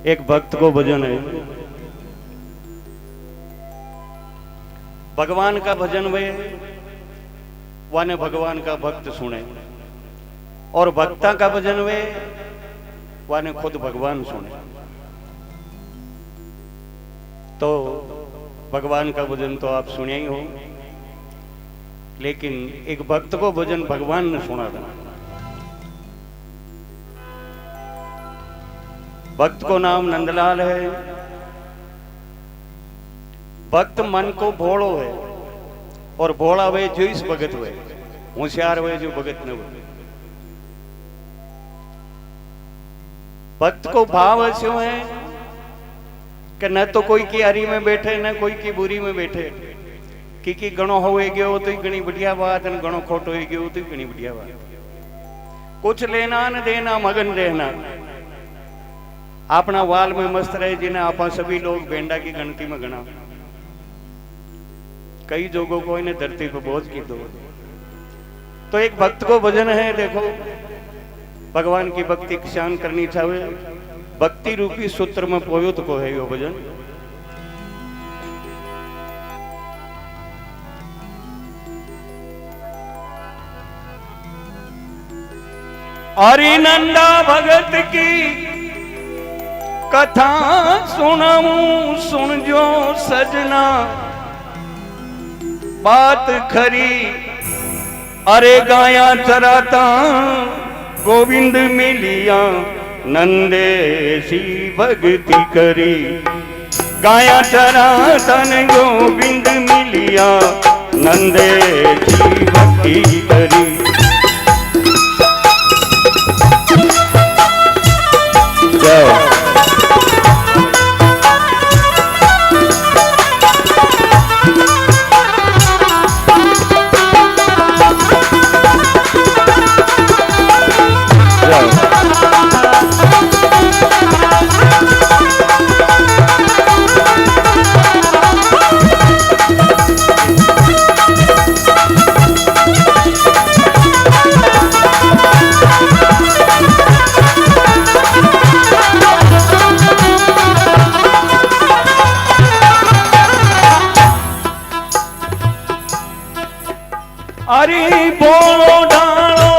एक भक्त को भजन है, भगवान का भजन वे वाने भगवान का भक्त सुने, और भक्ता का भजन वे वाने खुद भगवान सुने। तो भगवान का भजन तो आप सुने ही हो, लेकिन एक भक्त को भजन भगवान ने सुना था। भक्त को नाम नंदलाल है। भक्त मन को भोड़ो है, और भोला वे जो इस भगत हुए, होशियार हुए जो भगत न हुए। भक्त को भाव ऐसे है कि न तो कोई की हरी में बैठे न कोई की बुरी में बैठे, कि गणो होए गयो तो घनी बढ़िया बात, न गणो खोटो हो गयो तो घनी बढ़िया बात। कुछ लेना न देना, मगन रहना, अपना वाल में मस्त रहे, जिन्हें आप सभी लोग बेंडा की गिनती में गणा। कई जोगों को इन्हें धरती पर बोझ की दो। तो एक भक्त को भजन है, देखो भगवान की भक्ति शान करनी चाहिए, भक्ति रूपी सूत्र में पोयुत को है यो भजन। हरिनंदा भगत की कथा सुनाऊं, सुन जो सजना बात खरी। अरे गाया चराता गोविंद मिलिया, नंदेसी भक्ति करी। गाया चराता गोविंद मिलिया, नंदेसी भक्ति करी। अरे बोलो डालो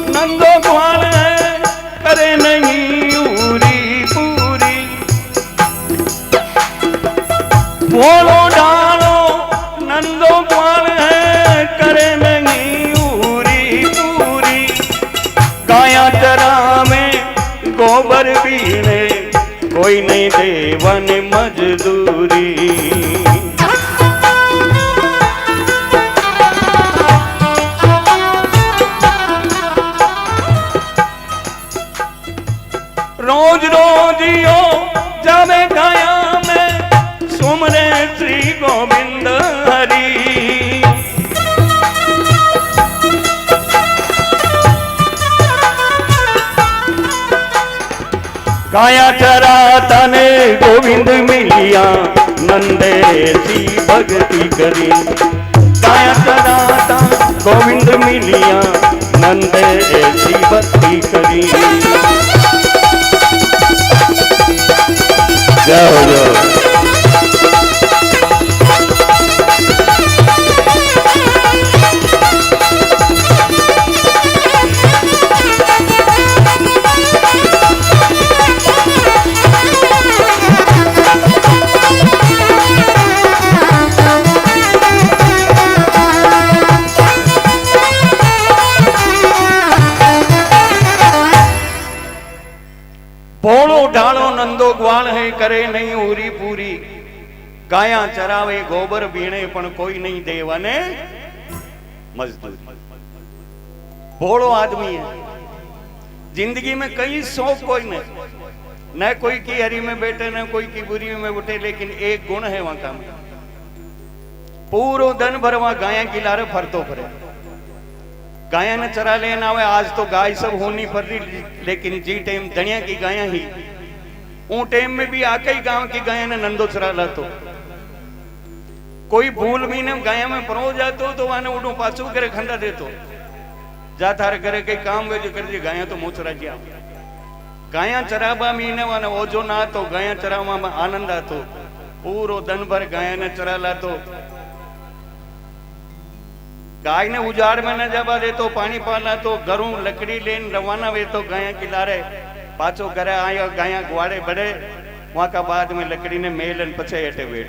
नंदो ग्वाल है, करे नहीं पूरी पूरी। बोलो डालो नंदो ग्वाल है, करे नहीं पूरी पूरी। गाया चरा में गोबर बीने, कोई नहीं देवन मजदूरी। रोज रोज यो जावे गाया में, सुमरे श्री गोविंद हरि। गाया चरा तने गोविंद मिलिया, नंदेसी भक्ति करी। गाया चरा तन गोविंद मिलिया, नंदेसी भक्ति करी। जाओ जाओ। भोलो ढालो नंदो ग्वाल है, करे नहीं पूरी पूरी। गाया चरावे गोबर बीणे, पण कोई नहीं देवाने मजदूर। भोलो आदमी है, जिंदगी में कई शौक कोई नहीं, न कोई की हरी में बैठे न कोई की बुरी में बैठे, लेकिन एक गुण है वहां का, पूरो दिन भर वहां गाया की लारे फरतो फरे। गाया ने चरा लेना आवे, आज तो गाय सब होनी पर रही, लेकिन जी टाइम धनिया की गाया ही, ऊ टाइम में भी आके ही गांव की गाया ने नंदो चरा लातो। कोई भूल भी ने गाया में परो जातो तो वाने उडो पाछू करे खंडा देतो, जा थारे करे कई काम वे जो कर गाया तो मोचरा जिया। गाया चराबा मीने वाने ओजो ना तो गाया चरावा में आनंद आतो पूरो दिन भर गाय ने चरा लातो गाय ने उजाड़ में न जावा दे तो पानी पाला तो घरों लकड़ी लेन रवाना वे तो गाया किनारे पाछो घरे आया गाया ग्वाड़े बड़े वहां का बाद में लकड़ी ने मेलन पछे हेठे बैठ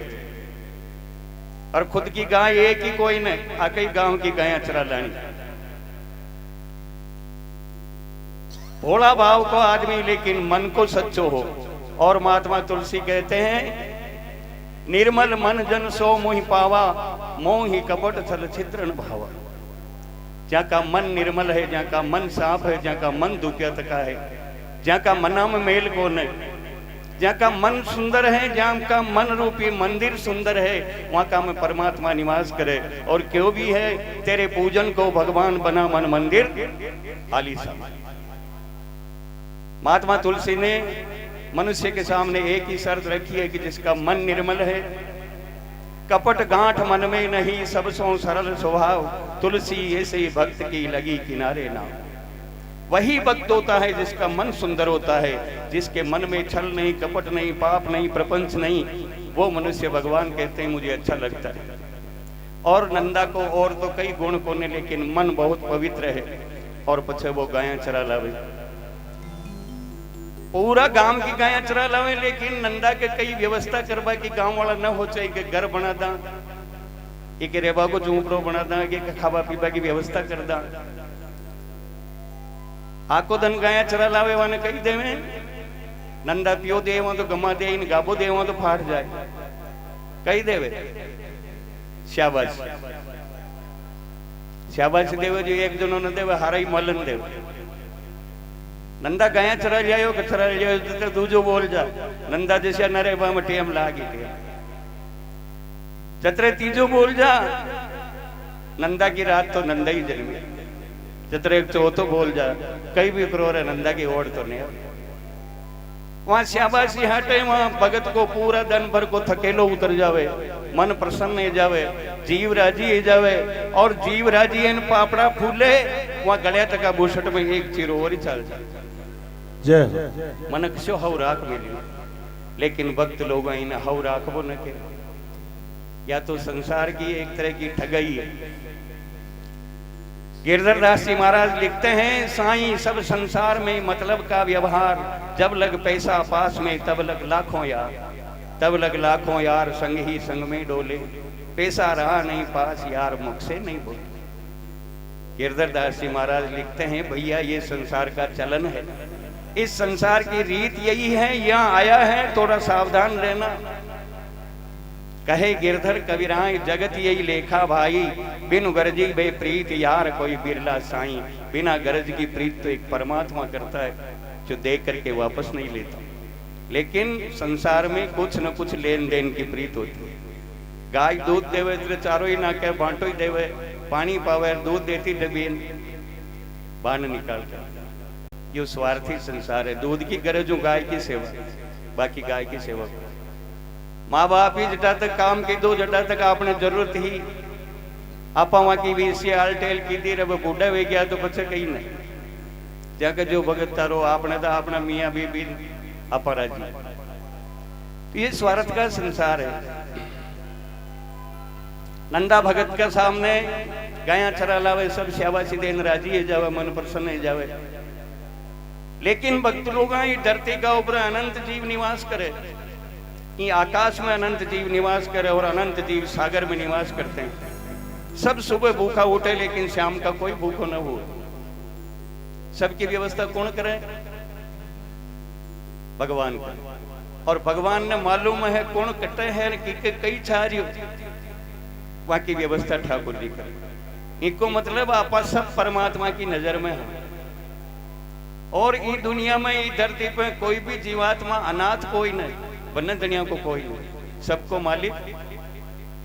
और खुद की गाय एक ही कोई ने आ कई गांव की गाया चरा लानी। भोला भाव को आदमी लेकिन मन को सच्चो हो। और महात्मा तुलसी कहते हैं निर्मल मन जन सो मोहि पावा मोहि कपट छल छिद्रन भावा। जहाँ का मन निर्मल है, जहाँ का मन साफ है, जहाँ का मन दुखियत का है, जहाँ का मना में मेल कौन है, जहाँ का मन सुंदर है, जहाँ का मन रूपी मंदिर सुंदर है, वहाँ का में परमात्मा निवास करे। और क्यों भी है तेरे पूजन को भगवान बना मन मंदिर आलीशान। महात्मा तुलसी ने मनुष्य के सामने एक ही शर्त रखी है कि जिसका मन निर्मल है, कपट गांठ मन में नहीं, सब सो सरल स्वभाव, तुलसी ऐसे ही भक्त की लगी किनारे नाव। वही भक्त होता है जिसका मन सुंदर होता है, जिसके मन में छल नहीं, कपट नहीं, पाप नहीं, प्रपंच नहीं, वो मनुष्य भगवान कहते हैं मुझे अच्छा लगता है। और नंदा को और तो कई गुण को ने, लेकिन मन बहुत पवित्र है। और पछे वो गाया चरा लावे, पूरा गांव की गाया चरा लावे, लेकिन नंदा के कई व्यवस्था करवा की गांव वाला न हो चाहे कि घर बना दा, एक रेबा को झूपड़ो बना दा, कि खावा पीवा की व्यवस्था कर दा। आको धन गाया चरा लावे वाने कही देवे नंदा पियो देवा तो गमा दे, इन गाबो देवा तो फाट जाए, कही देवे शाबाश शाबाश देवे। जो एक जनो न देवे हाराई मलन देवे। नंदा गाया चरा जायो कि चरा जायो तो दूजो बोल जा, नंदा जैसे नरे बा में टेम लागी थे, चतरे तीजो बोल जा, नंदा की रात तो नंदा ही जन्मी, चतरे चौथो बोल जा, कई भी करो रे नंदा की ओढ़ तो नहीं। वहां शाबाशी हटे, वहां भगत को पूरा दिन भर को थकेलो उतर जावे, मन प्रसन्न हो जावे, जीव राजी हो जावे। और जीव राजी इन पापड़ा फूले, वहां गलिया तक बुशट में एक चीरो और ही चल जाए। मन क्यों हव राख मिली, लेकिन भक्त लोग इन हव राखबो न के। या तो संसार की एक तरह की ठगई है। गिरधर दास जी महाराज लिखते हैं साईं सब संसार में मतलब का व्यवहार, जब लग पैसा पास में तब लग लाखों यार, तब लग लाखों यार संग ही संग में डोले, पैसा रहा नहीं पास यार मुख से नहीं बोले। गिरधर दास जी महाराज लिखते हैं भैया ये संसार का चलन है, इस संसार की रीत यही है, यहाँ आया है थोड़ा सावधान रहना। कहे गिरधर कबीराय जगत यही लेखा भाई, बिन गरजी बे प्रीत यार कोई बिरला साईं। बिना गरज की प्रीत तो एक परमात्मा करता है जो दे करके वापस नहीं लेता, लेकिन संसार में कुछ न कुछ लेन देन की प्रीत होती है। गाय दूध देवे तो चारों ही ना कहे बांटो ही देवे, पानी पावे दूध देती डबीन बान निकाल कर। ये स्वार्थी संसार है। दूध की गरजों गाय की सेवा, बाकी गाय की सेवा। माँ बाप ही जटा तक काम की दो, जटा तक आपने जरूरत ही आप वहां की भी सियाल टेल की दी रब बूढ़ा हो गया तो बच्चे कहीं नहीं जाकर जो भगत तारो आपने तो अपना मियाँ बीबी अपरा जी। तो ये स्वार्थ का संसार है। नंदा भगत के सामने गाया चरा लावे, सब शाबाशी देन राजी है जावे, मन प्रसन्न है जावे। लेकिन भक्त लोग धरती का ऊपर अनंत जीव निवास करे, ये आकाश में अनंत जीव निवास करे और अनंत जीव सागर में निवास करते हैं। सब सुबह भूखा उठे लेकिन शाम का कोई भूखो न हो। सबकी व्यवस्था कौन करे? भगवान का। और भगवान ने मालूम है कौन कटे है कि कई छारियो, वहां की व्यवस्था ठाकुर जी करे। इनको मतलब आपा सब परमात्मा की नजर में है। और इस दुनिया में इस धरती पे कोई भी जीवात्मा अनाथ कोई नहीं, बन्ने दुनिया को कोई नहीं, सबको मालिक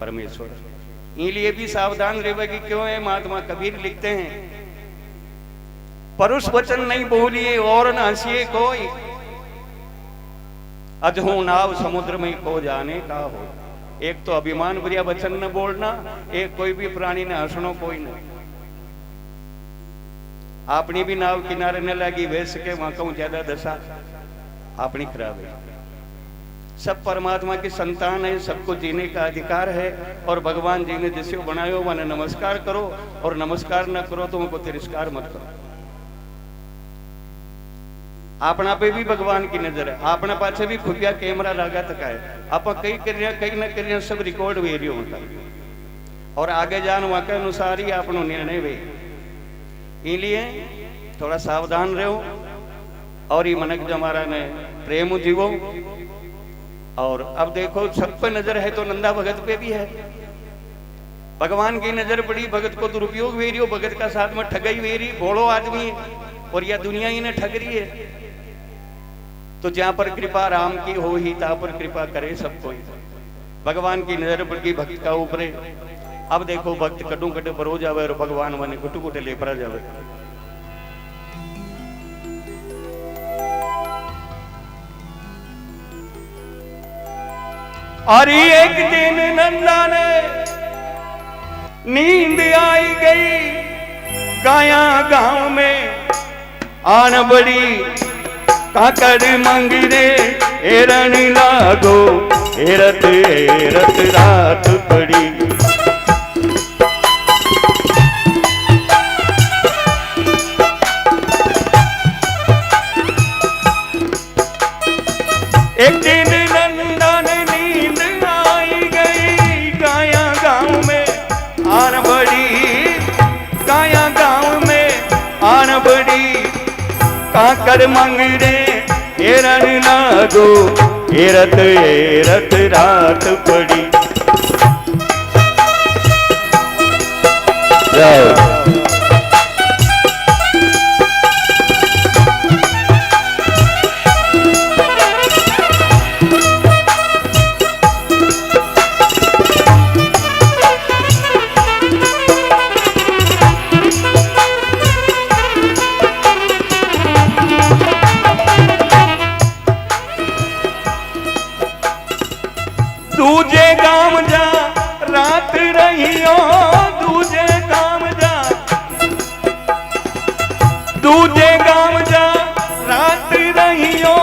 परमेश्वर। इसलिए भी सावधान रहेगी। क्यों है? महात्मा कबीर लिखते हैं परुष वचन नहीं बोलिए और न हंसिए कोई, अजहू नाव समुद्र में को जाने का हो। एक तो अभिमान भरिया वचन न बोलना, एक कोई भी प्राणी ने हंसनो कोई नहीं। अपनी भी नाव किनारे न लगी वैस के वहां कहूं ज्यादा दशा अपनी खराब है। सब परमात्मा की संतान है, सबको जीने का अधिकार है और भगवान जी ने जिसे बनायो मैंने नमस्कार करो और नमस्कार न करो तो उनको तिरस्कार मत करो। अपना पे भी भगवान की नजर है, अपने पाछे भी खुफिया कैमरा लगा तक है। आप कई न करिया सब रिकॉर्ड हुए रही होता और आगे जान वहां के अनुसार ही अपनो निर्णय वे। इसलिए थोड़ा सावधान रहो और ये मनक जमारा ने प्रेम जीवो। और अब देखो सब पे नजर है तो नंदा भगत पे भी है। भगवान की नजर पड़ी, भगत को दुरुपयोग वे रही हो, भगत का साथ में ठगाई वे रही, भोड़ो आदमी है और यह दुनिया ही ने ठग रही है। तो जहां पर कृपा राम की हो ही ता पर कृपा करे सब कोई। भगवान की नजर पड़ी भक्त का ऊपर। अब देखो भक्त कटू कटे पर हो जावे और भगवान माने गुटू गुटे ले पर जावे। और एक दिन नंदा ने नींद आई गई, गाया गांव में आन बड़ी काकड़ मंगरे एरण लागो एरत एरत रात पड़ी। एक दिन नंदा ने नींद आई गई, गाया गांव में आन बड़ी, गाया गांव में आन बड़ी काकर मंगरे एरण लागो एरत एरत रात पड़ी। दूजे गांव जा रात रहियो, दूजे गांव जा, दूजे गांव जा रात रहियो,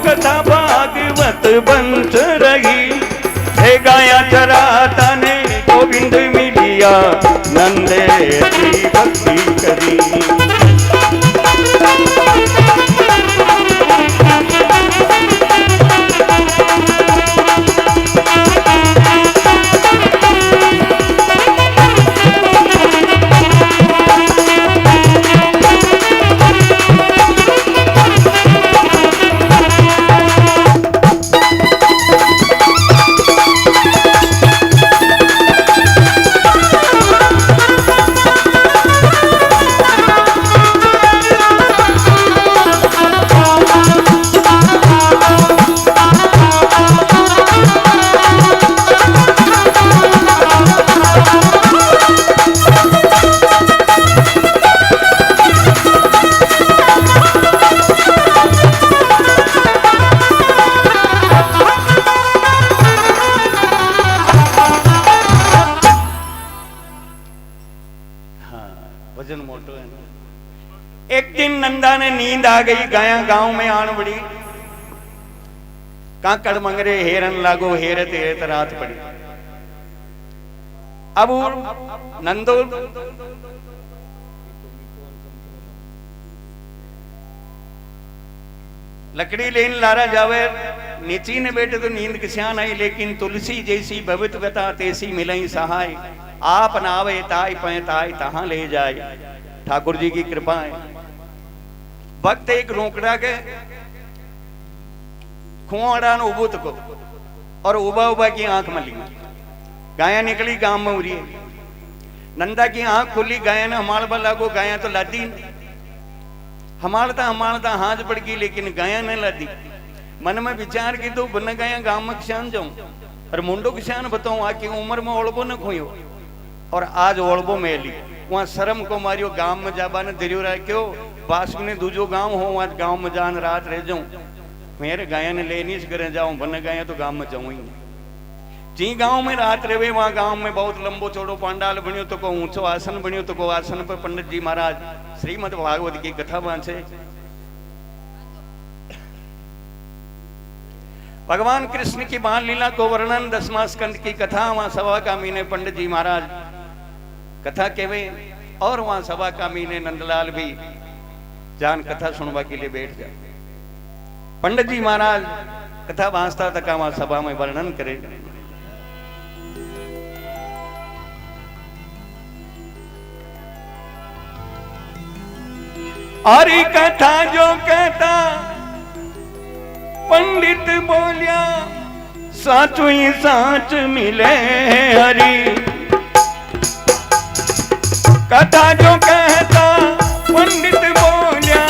कथा भागवत बंस रही। हे गाया चराता ने गोविंद मिलिया, नंदे की भक्ति करी। वजन मोटो है ना। एक दिन नंदा ने नींद आ गई, गाया गांव में आन बड़ी, काकड़ मंगरे हेरन लागो हेरत हेरत रात पड़ी। अब नंदो लकड़ी लेन लारा जावे, नीची ने बैठे तो नींद किसान आई, लेकिन तुलसी जैसी भवित व्यता तैसी मिलई सहाय। आप नावे ताई पै ताई तहां ले जाए, ठाकुर जी की कृपा है। भक्त एक रोकड़ा के खुआड़ा उबू तको और उबा उबा की आंख मली, गाया निकली गांव में उरी। नंदा की आंख खुली, गाया ने हमाल बला को, गाया तो लादी हमालता हाथ पड़ गई, लेकिन गाया ने लादी। मन में विचार की तो बन गाया गांव में किसान जाऊं और मुंडो किसान बताऊं, आकी उम्र में ओलबो न खोयो और आज ओलबो मेली। वहां शर्म को मारियो, गांव में जाबा ने धरियो रखो, पास में दूजो गांव हो, आज गांव में जान रात रह जाऊं। मेरे गाया ने लेनी करे जाऊं, बन गाया तो गांव में जाऊं ही। जी गांव में रात रहे वहां गांव में बहुत लंबो चौड़ो पांडाल बनियो तो को ऊंचो आसन बनियो तो को आसन पर पंडित जी महाराज श्रीमद् भागवत की कथा वांचे। भगवान कृष्ण की बाल लीला को वर्णन 10वां स्कंद की कथा वहां सभा कामी ने पंडित जी महाराज कथा कहवे और वहां सभा कामी ने नंदलाल भी जान कथा सुनवा के लिए बैठ गया। पंडित जी महाराज कथा वांचता तक वहां सभा में वर्णन करे। हरि कथा जो कहता पंडित बोलिया साचो ही साच मिले हरि। कथा जो कहता पंडित बोलिया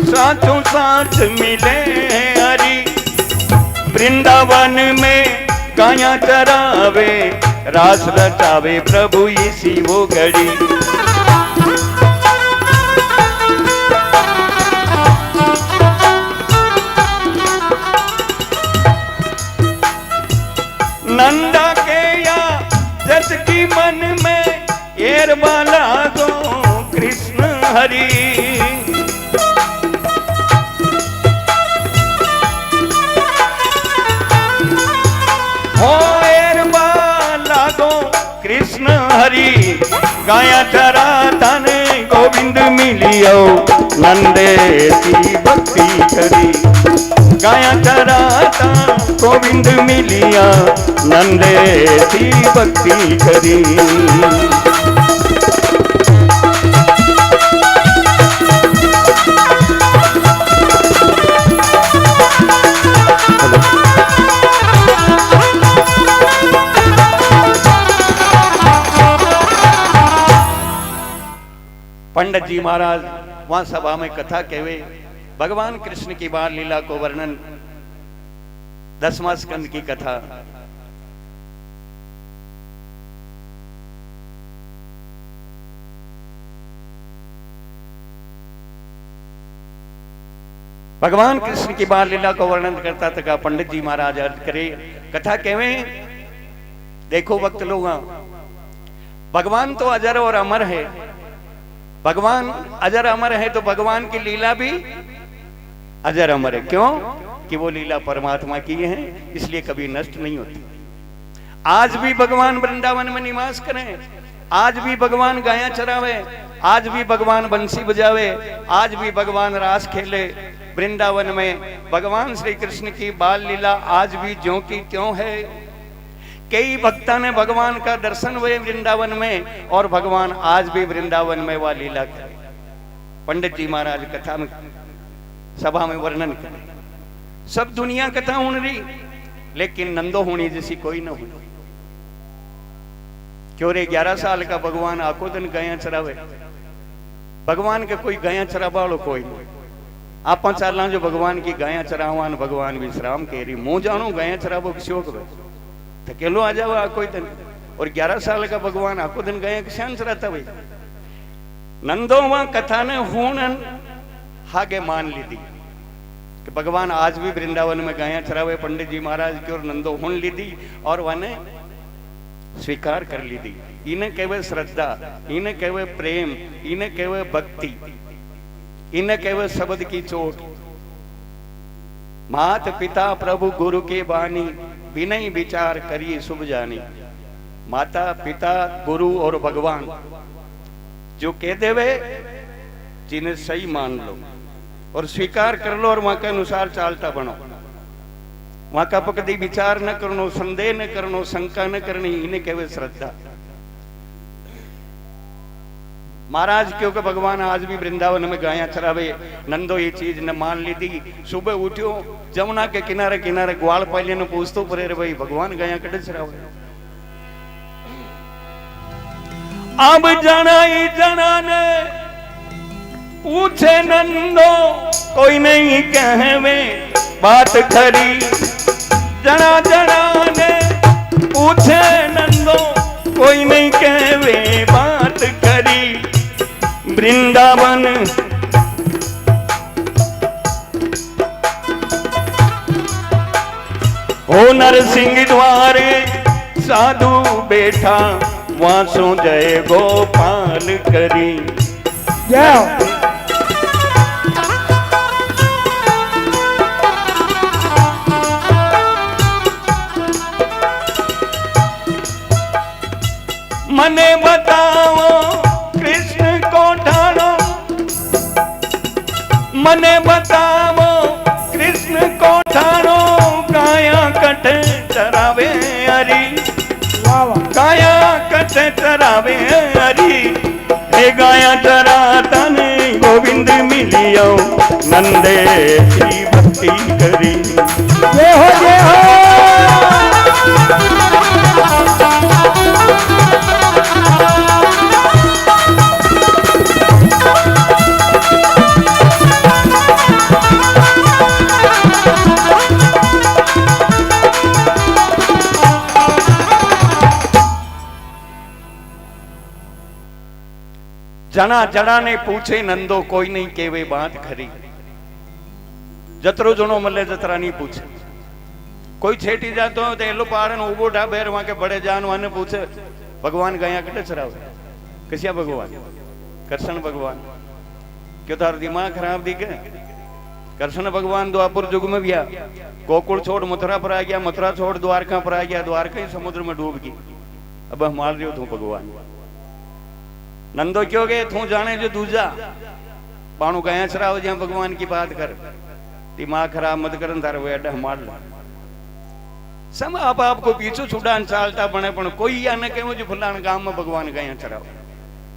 साचो साच मिले हरि। वृंदावन में गाया चरावे रास रचावे प्रभु इसी वो घड़ी। नंदा के या जस की मन में एर बाला गो कृष्ण हरि। हो एर बाला गो कृष्ण हरि। गाया चरा तन गोविंद मिलियो नंदे की भक्ति करी। गाया चराता गोविंद मिलिया नंदे की भक्ति करी। पंडित जी महाराज वहां सभा में कथा कहवे भगवान कृष्ण की बाल लीला को वर्णन 10वां स्कंद की कथा। भगवान कृष्ण की बाल लीला को वर्णन करता तक पंडित जी महाराज अर्ज करे कथा कहवे। देखो वक्त लोग भगवान तो अजर और अमर है। भगवान अजर अमर है तो भगवान की लीला भी अजर अमर है। क्यों कि वो लीला परमात्मा की है इसलिए कभी नष्ट नहीं होती। आज भी भगवान वृंदावन में निवास करें, आज भी भगवान गाया चरावे, आज भी भगवान बंसी बजावे, आज भी भगवान रास खेले। वृंदावन में भगवान श्री कृष्ण की बाल लीला आज भी ज्यों की त्यों है। कई भक्ता ने भगवान का दर्शन हुए वृंदावन में और भगवान आज भी वृंदावन में वह लीला करे। पंडित जी महाराज कथा में सभा में वर्णन करे। सब दुनिया कथा होन रही लेकिन नंदो होनी जैसी कोई न हुई। क्यों रे 11 साल का भगवान आको दिन गाया चरावे। भगवान के कोई गाया चरावा वालों कोई नहीं। आप चाला जो भगवान की गाया चरावान भगवान विश्राम कह रही मुंह जानो गाया चरावो किसी को थकेलो आ जाओ आको दिन। और 11 साल का भगवान आको दिन गाया किसान चराता भाई। नंदो वहां कथा ने हूण हागे मान ली दी कि भगवान आज भी वृंदावन में गाया चरावे। पंडित जी महाराज की और नंदो हुन ली दी और वने स्वीकार कर ली दी। इन्हें कहवे श्रद्धा, इन्हें कहवे प्रेम, इन्हें कहवे भक्ति, इन्हें कहवे शब्द की चोट। मात पिता प्रभु गुरु के बानी विनय विचार करिए शुभ जानी। माता पिता गुरु और भगवान जो कह देवे जिन्हें सही मान लो और स्वीकार कर लो और वहां के अनुसार चालता बनो। वहां का कभी विचार न करनो, संदेह न करनो, शंका न करनी, इन्हें कहवे श्रद्धा। महाराज क्योंकि भगवान आज भी वृंदावन में गाया चरावे। नंदो ये चीज न मान ली थी। सुबह उठ्यो जमुना के किनारे किनारे ग्वाल पालिया ने पूछतो परे रे भाई भगवान गाया कटे चरावे। अब जना ही जना ने पूछे नंदो कोई नहीं कहवे बात खरी। जना जना ने पूछे नंदो कोई नहीं कहवे बात खरी। वृंदावन हो नरसिंह द्वारे साधु बैठा वासो जय गोपाल करी। मने बताओ कृष्ण को ठाणो, मने बताओ कृष्ण को ठाणो, काया कट चरावे हरी, काया कट चरावे हरी। हे गाया चराता ने गोविंद मिलियो, नंदे की भक्ति करी। जय हो जय हो। जना जड़ा ने पूछे नंदो, कोई नहीं केवे बात खरी। जतरो जनो मले जतरा नहीं पूछे। कोई छेटी जातो हो तो एलो पारन उबो ढाबेर वहां के बड़े जानवर ने पूछे भगवान गया कटे चरावे, कसिया भगवान? कृष्ण भगवान। क्यों तार दिमाग खराब दिखे? कृष्ण भगवान द्वापर युग में गया, गोकुल छोड़ मथुरा पर आ गया, मथुरा छोड़ द्वारका पर आ गया, द्वारका ही समुद्र में डूब गई। अब हम मार रहे हो तू भगवान। नंदो क्यों गए तू जाने जो दूजा पाणु गया चराव जहां भगवान की बात कर। दिमाग खराब मत कर, तारे वो अड्डा मार लो। सब आप आपको पीछे छुड़ान चालता बने, पण कोई या न कहे जो फलान गांव में भगवान गया चराव,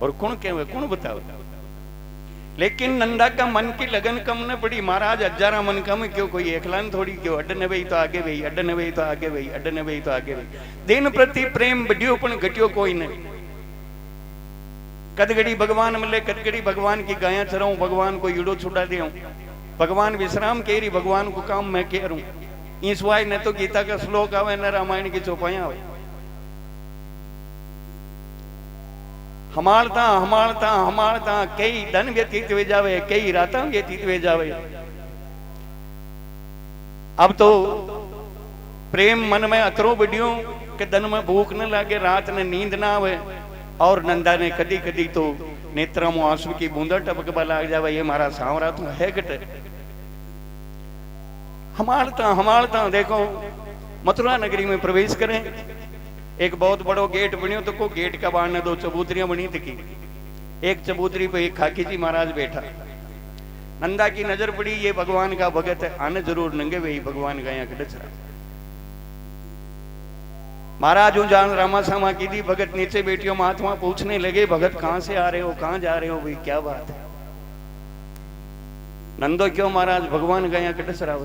और कौन कहे कौन बताओ। लेकिन नंदा का मन की लगन कम न पड़ी। महाराज हजारा मन कम क्यों, कोई एकलान थोड़ी क्यों। अड्डने वही तो आगे वही, अड्डने वही तो आगे वही, अड्डने वही तो आगे वही। दिन प्रति प्रेम बढ़ियो पण घटियो कोई नहीं। कदगड़ी भगवान मिले, कदगड़ी भगवान की गाया चराऊं, भगवान को ईड़ो छुड़ा दे, भगवान विश्राम केरी, भगवान को काम मैं कह रू। इस वाय न तो गीता का श्लोक आवे न रामायण की चौपाइयां आवे। हमालता हमालता हमालता कई दिन व्यतीत हुए जावे, कई रातां व्यतीत हुए जावे। अब तो प्रेम मन में अतरो बढ़ियो कि दिन में भूख न लागे, रात ने नींद ना आवे। और नंदा ने कदी कदी तो नेत्रों में आंसू की बूंदा टपकबा लाग जावे, ये मारा सांवरा तो है घट। हमालता हमालता देखो मथुरा नगरी में प्रवेश करें। एक बहुत बड़ो गेट बनियो, तो को गेट का बाहर ने दो चबूतरियां बनी थी। एक चबूतरी पे एक खाकी जी महाराज बैठा। नंदा की नजर पड़ी, ये भगवान का भगत है, आने जरूर नंगे वही भगवान गया कटचरा। महाराज जान रामा सामा की दी, भगत नीचे बैठियो, महात्मा पूछने लगे भगत कहां से आ रहे हो, कहां जा रहे हो भाई, क्या बात है? नंदो क्यों महाराज भगवान गया कटसरा।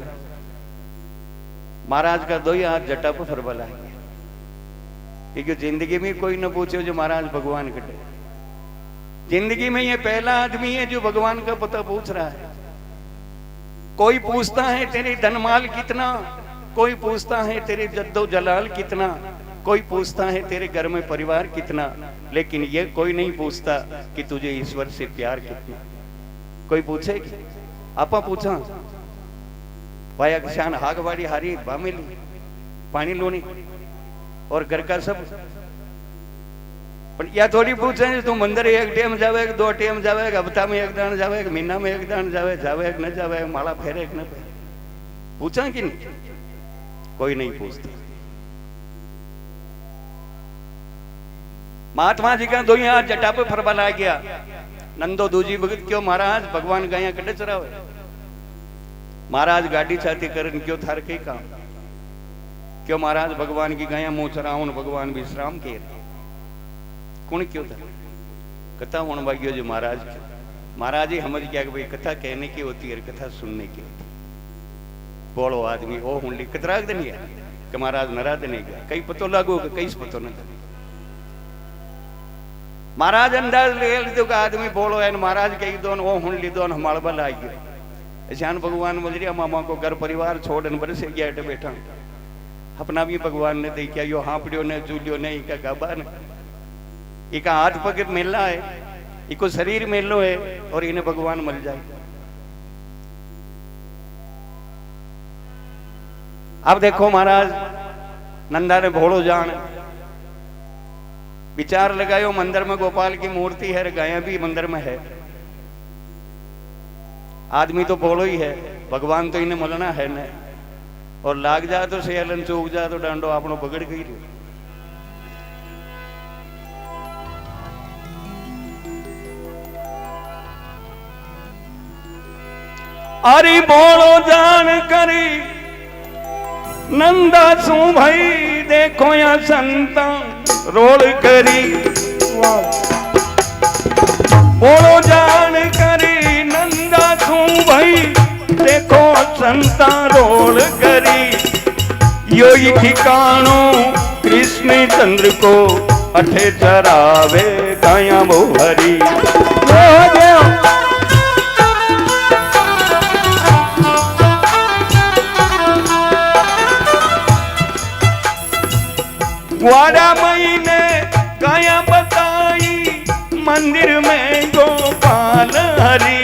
महाराज का दो ही हाथ जटा पर फरबला है, क्योंकि जिंदगी में कोई न पूछे जो महाराज भगवान कटे। जिंदगी में ये पहला आदमी है जो भगवान का पता पूछ रहा है। कोई पूछता है तेरे धनमाल कितना, कोई पूछता है तेरे जद्दो जलाल कितना, कोई पूछता है तेरे घर में परिवार कितना, लेकिन ये कोई नहीं पूछता कि तुझे ईश्वर से प्यार कितना। कोई पूछेगी? आपा पूछा भाई शान हागवाड़ी हारी बामेली पानी लोनी और घर का सब, पर या थोड़ी पूछे तू मंदिर एक टेम जावे, दो टेम जावे, हफ्ता में एक दान जावे, महीना में एक दान जावे, जावे न जावे, माला फेरे न फेरे, पूछा कि नहीं? कोई नहीं पूछता। महात्मा जी का दो हाथ जटा पे फरबला गया। नंदो दूजी भगत क्यों महाराज भगवान गया कटे चरावे। महाराज गाड़ी छाती करन क्यों थार के काम, क्यों महाराज भगवान की गया मुंह चरावन, भगवान विश्राम के कौन क्यों था? कथा होने वागियो जो महाराज, महाराज ही समझ गया कि भाई कथा कहने की होती है, कथा सुनने की होती है। बोलो आदमी ओ हुंडी कतरा दिन गया कि महाराज नाराज नहीं गया, कई पतो लागो कि कई पतो न। महाराज अंदाज ले लीधो कि आदमी बोलो है, महाराज कही दो ओ हुण लीधो न मालबा लाई गयो। श्यान भगवान मजरिया मामा को घर परिवार छोड़न बरसे गया अटे बैठा। अपना भी भगवान ने देखा यो हापड़ियो ने चूलियो ने इका गाबा ने इका हाथ पग मेला है, इको शरीर मेलो है और इन्हें भगवान मिल जाए। अब देखो महाराज नंदा ने भोड़ो जान विचार लगायो मंदिर में गोपाल की मूर्ति है, गाया भी मंदिर में है, आदमी तो बोलो ही है, भगवान तो इन्हें मलना है न, और लाग जा तो सेलन चूक जा तो डांडो आपनो बगड़ गई रे। अरे बोलो जान करी नंदा सू भाई देखो या संता रोल करी, बोलो जान करी नंदा सू भाई देखो संता रोल करी, यो ही ठिकानो कृष्ण चंद्र को अठे चरावे गाया वो हरी। वाड़ा महीने गाया बताई मंदिर में गोपाल हरी,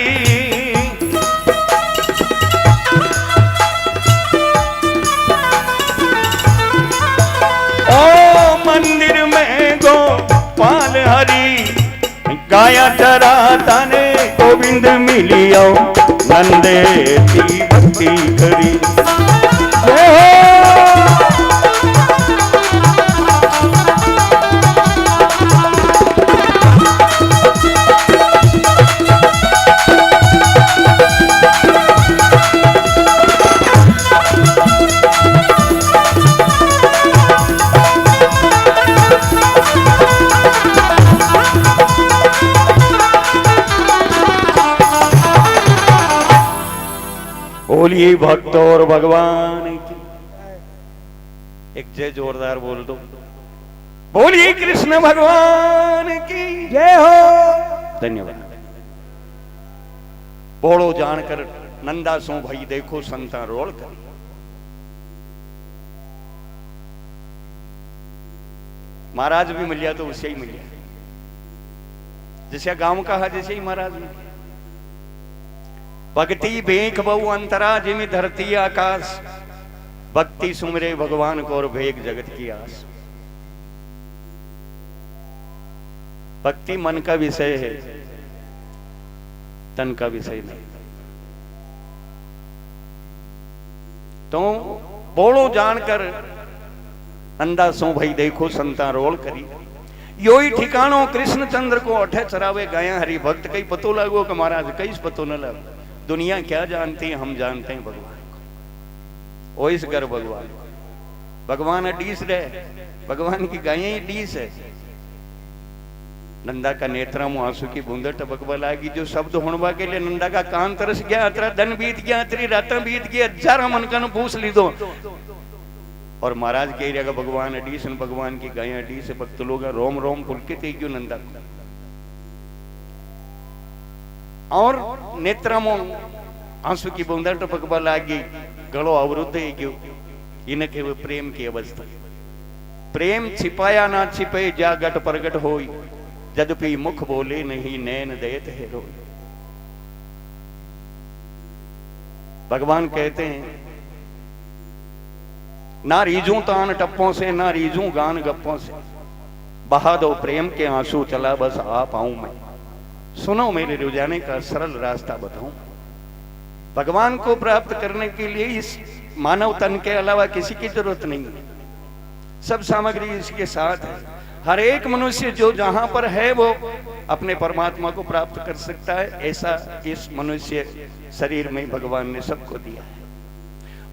ओ मंदिर में गोपाल हरी, गाया चरा ताने गोविंद मिलियो नंदे की भक्ति करी। बोलिए भक्त और भगवान की एक जय जोरदार बोल दो, बोलिए कृष्ण भगवान की जय हो। धन्यवाद। बोलो जानकर नंदा सो भाई देखो संता रोल कर, महाराज भी मिलिया तो उसे ही मिलिया, जैसे गांव कहा जैसे ही महाराज मिले। भक्ति भेख बहु अंतरा जिमि धरती आकाश, भक्ति सुमरे भगवान को और भेख जगत की आस। भक्ति मन का विषय है, तन का विषय नहीं। तो बोलो जानकर नंदा सो भाई देखो संता रोल करी, यो ही ठिकानो कृष्ण चंद्र को अठे चरावे गाया हरि भक्त। कई पतो लागो कि महाराज कई पतो न लग, दुनिया क्या जानती है, हम जानते हैं भगवान को। ओ इस घर भगवान, भगवान अडीस रहे, भगवान की गायें ही डीस है। नंदा का नेत्रा मुंह आंसू की बूंदे टपकवा लागी, जो शब्द होने के लिए नंदा का कान तरस गया। अतरा दिन बीत गया, अतरी रात बीत गई, 1000 मन का पूछ ली दो। और महाराज कह रहा भगवान अडीस, भगवान की गायें अडीस है। भक्त लोग रोम रोम पुलकित क्यों नंदा को, और नेत्रा मुंह आंसू की बूंदा टपकवा लागी, गलो अवरुद्ध है क्यों, इनके वो प्रेम की अवस्था। प्रेम छिपाया ना छिपे, जा गट प्रगट होई, यद्यपि मुख बोले नहीं नैन देत है रोई। भगवान कहते हैं ना रीजू तान टप्पों से, ना रीजू गान गप्पों से, बहा दो प्रेम के आंसू, चला बस आ पाऊं मैं। सुनो मेरे रुझाने का सरल रास्ता बताऊं। भगवान को प्राप्त करने के लिए इस मानव तन के अलावा किसी की जरूरत नहीं है, सब सामग्री इसके साथ है। हर एक मनुष्य जो जहां पर है वो अपने परमात्मा को प्राप्त कर सकता है। ऐसा इस मनुष्य शरीर में भगवान ने सबको दिया है,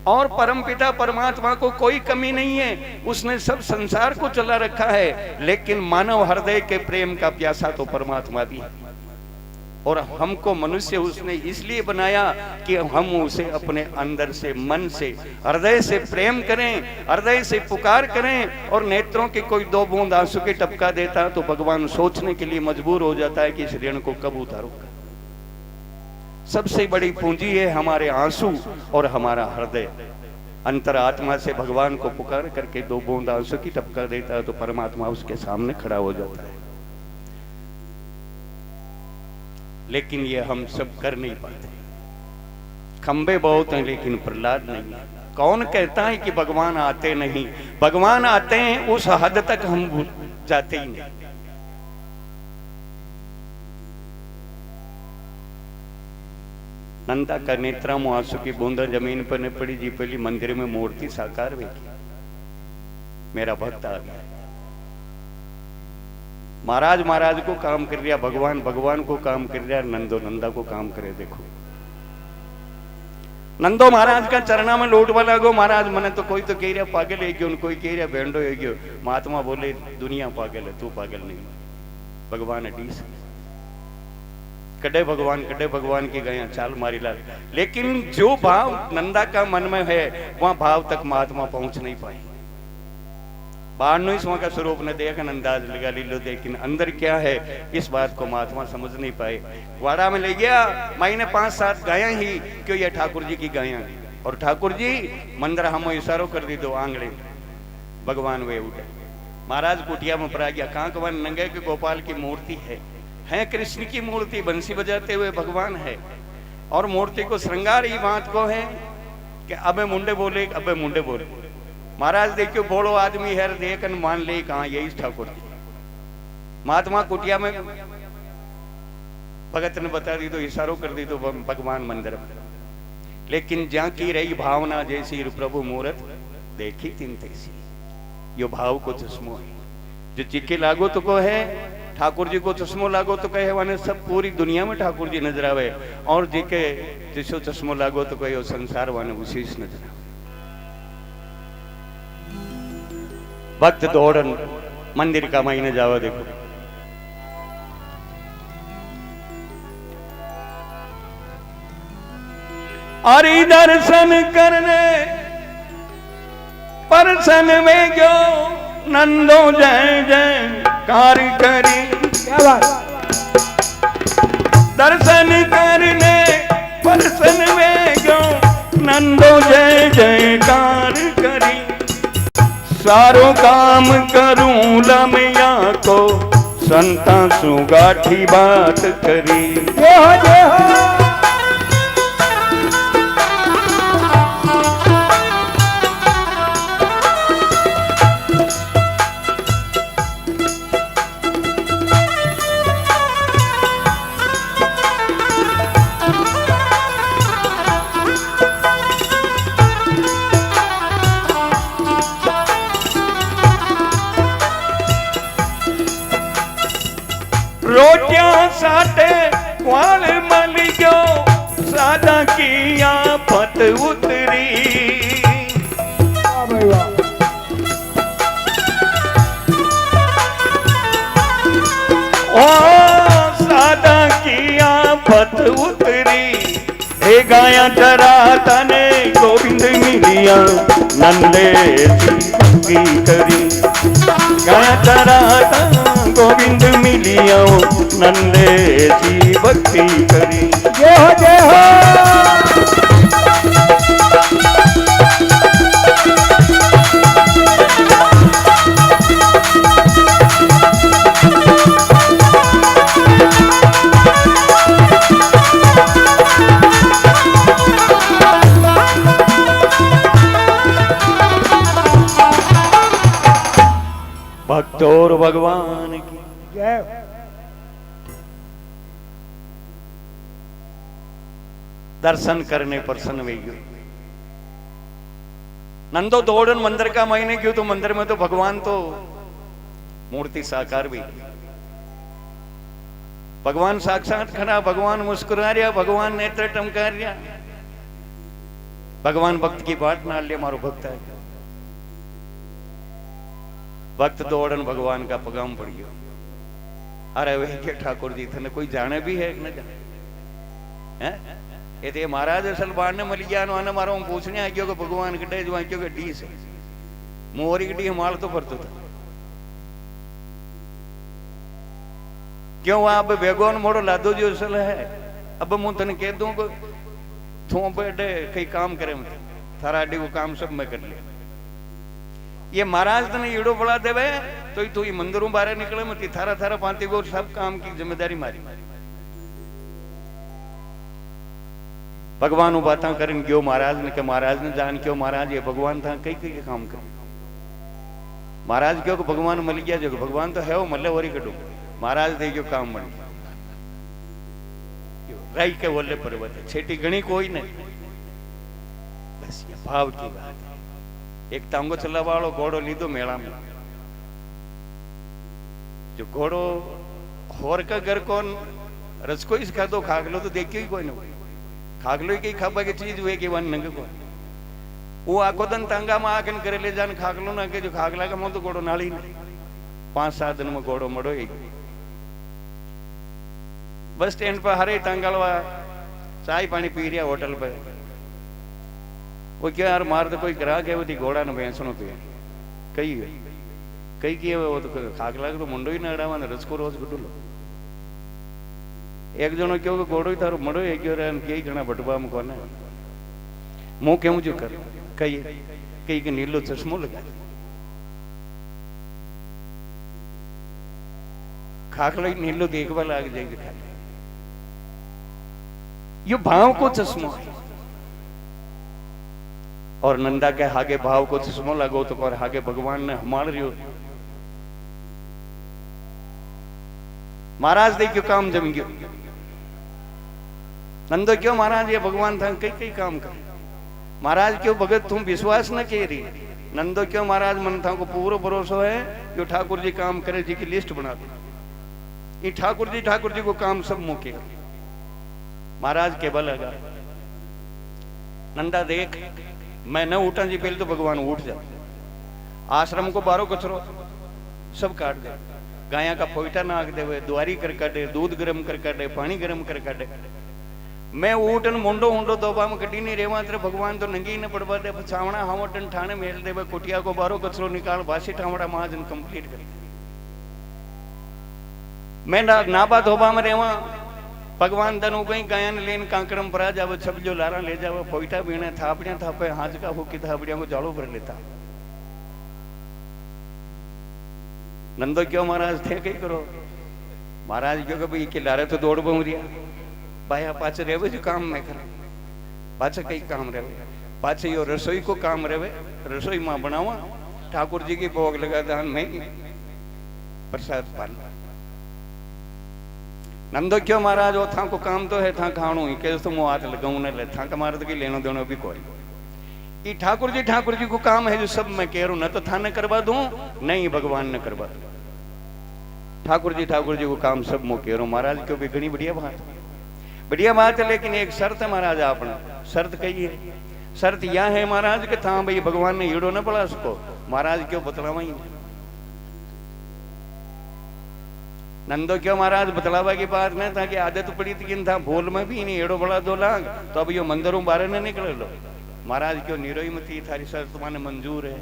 और परमपिता परमात्मा को कोई कमी नहीं है, उसने सब संसार को चला रखा है। लेकिन मानव हृदय के प्रेम का प्यासा तो परमात्मा भी है, और हमको मनुष्य उसने इसलिए बनाया कि हम उसे अपने अंदर से, मन से, हृदय से प्रेम करें, हृदय से पुकार करें। और नेत्रों के कोई 2 बूंद आंसू के टपका देता तो भगवान सोचने के लिए मजबूर हो जाता है कि इस ऋण को कब उतारूंगा। सबसे बड़ी पूंजी है हमारे आंसू और हमारा हृदय। अंतरात्मा से भगवान को पुकार करके 2 बूंद आंसू की टपका देता है तो परमात्मा उसके सामने खड़ा हो जाता है। लेकिन ये हम सब कर नहीं पाते। खंबे बहुत हैं लेकिन प्रहलाद नहीं। कौन कहता है कि भगवान आते नहीं? भगवान आते हैं, उस हद तक हम जाते ही नहीं। नंदा का नेत्रा में आंसू की बूंदा जमीन पर न पड़ी जी, पहली मंदिर में मूर्ति साकार हुई। मेरा भक्त आ गया। महाराज महाराज को काम कर रहा, भगवान भगवान को काम कर रहा, नंदो नंदा को काम करे। देखो नंदो महाराज का चरणा में लोटवा लागो। महाराज मने तो कोई तो कह रहा पागल है क्यों, कोई कह रहा भेंडो है क्यों। महात्मा बोले दुनिया पागल है, तू पागल नहीं, भगवान अडीस कड़े भगवान की गया चाल मारी लाल। लेकिन जो भाव नंदा का मन में है वहां भाव तक महात्मा पहुंच नहीं पाए। बाहर नो वहां का स्वरूप ने देखा, अंदाज लगा ली लो, लेकिन अंदर क्या है इस बात को महात्मा समझ नहीं पाए। वाड़ा में ले गया, मैंने 5-7 गाया ही क्यों, ये ठाकुर जी की गाया। और ठाकुर जी मंदिर हम इशारो कर दी दो आंगड़े, भगवान वे उठे। महाराज कुटिया में पड़ा गया, कहाँ कवन नंगे के गोपाल की मूर्ति है कृष्ण की मूर्ति, बंसी बजाते हुए भगवान है। और मूर्ति को श्रृंगार ही बात को है कि अबे मुंडे बोले, अबे मुंडे बोले। महाराज देखियो बोलो आदमी है, देखन मान ले कहा यही ठाकुर जी। महात्मा कुटिया में भगत ने बता दी तो इशारों कर दी तो भगवान मंदिर में। लेकिन जहां की रही भावना जैसी प्रभु मूर्त देखी तीन तैसी। यो भाव को चश्मो है जो चिक्के लागो तो को है, ठाकुर जी को चश्मो लागो तो कहे वाने सब पूरी दुनिया में ठाकुर जी नजर आवे। और जिके जिसो चश्मो लागो तो कहे संसार वाने विशेष नजर आवे। भक्त दौड़न मंदिर का महीने जावा। देखो हरि दर्शन करने परसन में गयो, नंदो जय जय कार करी। क्या बात। दर्शन करने परसन में गयो, नंदो जय जय कार करी। सारो काम करूं लमिया को, संता सुगाठी बात करी। जय हो जय हो। रोटियां साटे ग्वाल मल गयो, सादा की आफत उतरी। ओ सादा की आफत उतरी। हे गाया चरा तने गोविंद मिलिया, नंदे की करी। गाया चरा गोविंद मिलिया, नंदे सी भक्ति करी। जय हो जय हो। भक्तों भगवान की जय। दर्शन करने प्रसन्न हुई। नंदो दौड़न मंदिर का महीने क्यों, तो मंदिर में तो भगवान तो मूर्ति साकार भी। भगवान साक्षात खड़ा, भगवान मुस्कुरा रहा, भगवान नेत्र टमका रहा। भगवान भक्त की बात ना ले, मारो भक्त है। भक्त दौड़न भगवान का पगाम पड़ गयो। अरे वे के ठाकुर जी थे कोई जाने भी है न जाने हैं। ये तो महाराज असल बाण ने मल गया ना, मारो पूछने आ गयो कि भगवान कटे जो क्यों के डी से मोरी की डी माल तो पड़तो था क्यों। अब बेगोन मोड़ो लादो जो असल है। अब मुझ तने कह दूं को थो बेटे कई काम करे, थारा अड्डी को काम सब मैं कर ले। ये महाराज तने ईड़ो बड़ा देवे तो तू ये मंदिरों बाहर निकले मत, थारा थारा पांती को सब काम की जिम्मेदारी मारी। भगवान बातें करें क्यों महाराज ने के, महाराज ने जान क्यों महाराज ये भगवान था कई कई काम कर। महाराज क्यों भगवान मल गया, जो भगवान तो है वो मल्ले वरी कटो। महाराज दे क्यों काम बन राई के बोले पर्वत है, छेटी गणी कोई नहीं। बस ये भाव की बात है। एक तांगो चला वालों घोड़ो लीधो मेला में, जो घोड़ो होर का घर कौन रसको इस खादो खागलो तो देखियो ही कोई नहीं, खागलो ही कई खाबा की चीज हुए कि वन नंग को वो आखो दिन तांगा में आके करे ले जान खागलो ना के जो खागला का मुंह तो घोड़ो नाली नहीं, 5-7 दिन में घोड़ो मड़ो ही। बस स्टैंड पर हरे तांगलवा चाय पानी पी रहा होटल पर, वो क्या यार मार तो कोई ग्राहक है वो घोड़ा न भैंसनो पे कई है कई किए वो तो खागला तो मुंडो ही नड़ा रसको रोज गुडुलो एक जनो क्यों घोड़ो ही थारो मड़ो है क्यों रे कई घना बटवा में कोने मुंह क्यों जो कर कई कई के नीलो चश्मो लगा खागलो नीलो देखवा लाग जाएगी खाली। ये भाव को चश्मो है और नंदा के हागे भाव को चश्मो लगो तो और हागे भगवान ने हमार रियो महाराज दे क्यों काम जम गयो नंदो क्यों महाराज ये भगवान था कई कई काम कर महाराज क्यों भगत तुम विश्वास न के रही नंदो क्यों महाराज मन था को पूरा भरोसा है जो ठाकुर जी काम करे जी की लिस्ट बना दे ये ठाकुर जी को काम सब मुके महाराज के बल लगा नंदा देख मैं न उठा जी पहले तो भगवान उठ जा आश्रम को बारो कचरो सब काट दे गाया का फोइटा नाक दे द्वारी कर काटे दूध गरम कर काटे पानी गरम कर काटे मैं ऊटन मुंडो मुंडो दोबा में कटी नहीं रेवा तेरे भगवान तो नंगी न पड़वा दे छावड़ा हावटन ठाणे मेल दे कुटिया को बारो कचरो निकाल भाषी ठावड़ा महाजन कंप्लीट कर मैं नाबा धोबा में रेवा भगवान तनु कहीं गायन लेन कांकड़म परा जावे छब जो लारा ले जावे फोइटा बीणे थापड़िया थापे हाथ का होकी थापड़िया को जाड़ो भर लेता नंदो क्यों महाराज थे कई करो महाराज क्यों भाई के लारे तो दौड़ बहुरिया पाया पाचे रेवे जो काम में करे पाचे कई काम रेवे पाचे यो रसोई को काम रेवे रसोई मां बनावा ठाकुर जी की भोग लगा दान में प्रसाद पाल नंदो क्यों महाराज वो था को काम तो है था खाणो ही के तो मुंह हाथ लगाऊं न ले था का मारे तो की लेनो देनो भी कोई ये ठाकुर जी को काम है जो सब मैं कह रहा हूं न तो था न करवा दूं नहीं भगवान न करवा दूं ठाकुर जी को काम सब मैं कह रहा हूं महाराज क्यों भी घनी बढ़िया बात है लेकिन एक शर्त है महाराज आपने शर्त कही है शर्त यह है महाराज कि था भाई भगवान ने हीड़ो न पड़ा सको महाराज क्यों बतलावा ही नंदो क्यों महाराज बतलावा की बात नहीं था कि आदत पड़ी थी कि था भूल में भी नहीं एड़ो बड़ा 2 लाख तो अब यो मंदिरों बारे न निकले लो महाराज क्यों निरोई मती थारी शर्त माने मंजूर है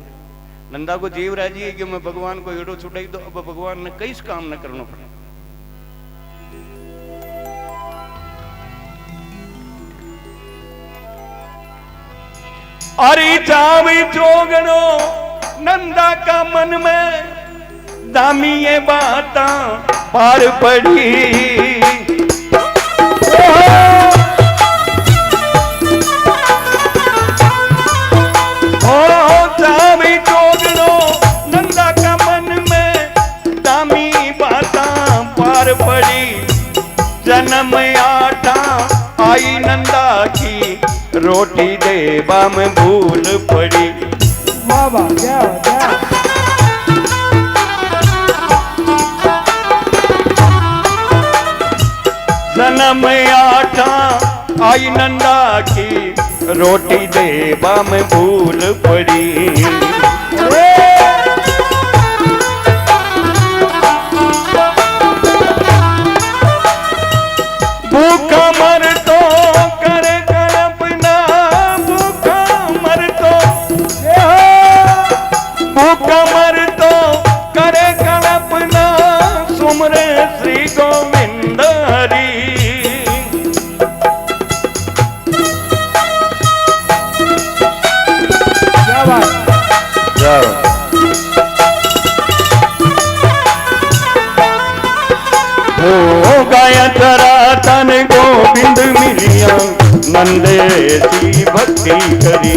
नंदा को जीव राजी है कि मैं भगवान को एड़ो छुटाई तो अब भगवान ने कई काम न करना पड़ा अरे जावे जोगनो नंदा का मन में दामी ये बाता पार पड़ी ओ जावे जोगनो नंदा का मन में दामी बाता पार पड़ी जन्म आटा आई नंदा की रोटी देवा में भूल पड़ी बाबा क्या जन्म आटा आई नंदा की रोटी देवा में भूल पड़ी भूखा मर तो करे कल्पना भूखा मर तो करे कल्पना सुमरे श्री गोविंद हरि हो गाया तरा तन गोविंद मिलिया नंदे सी भक्ति करी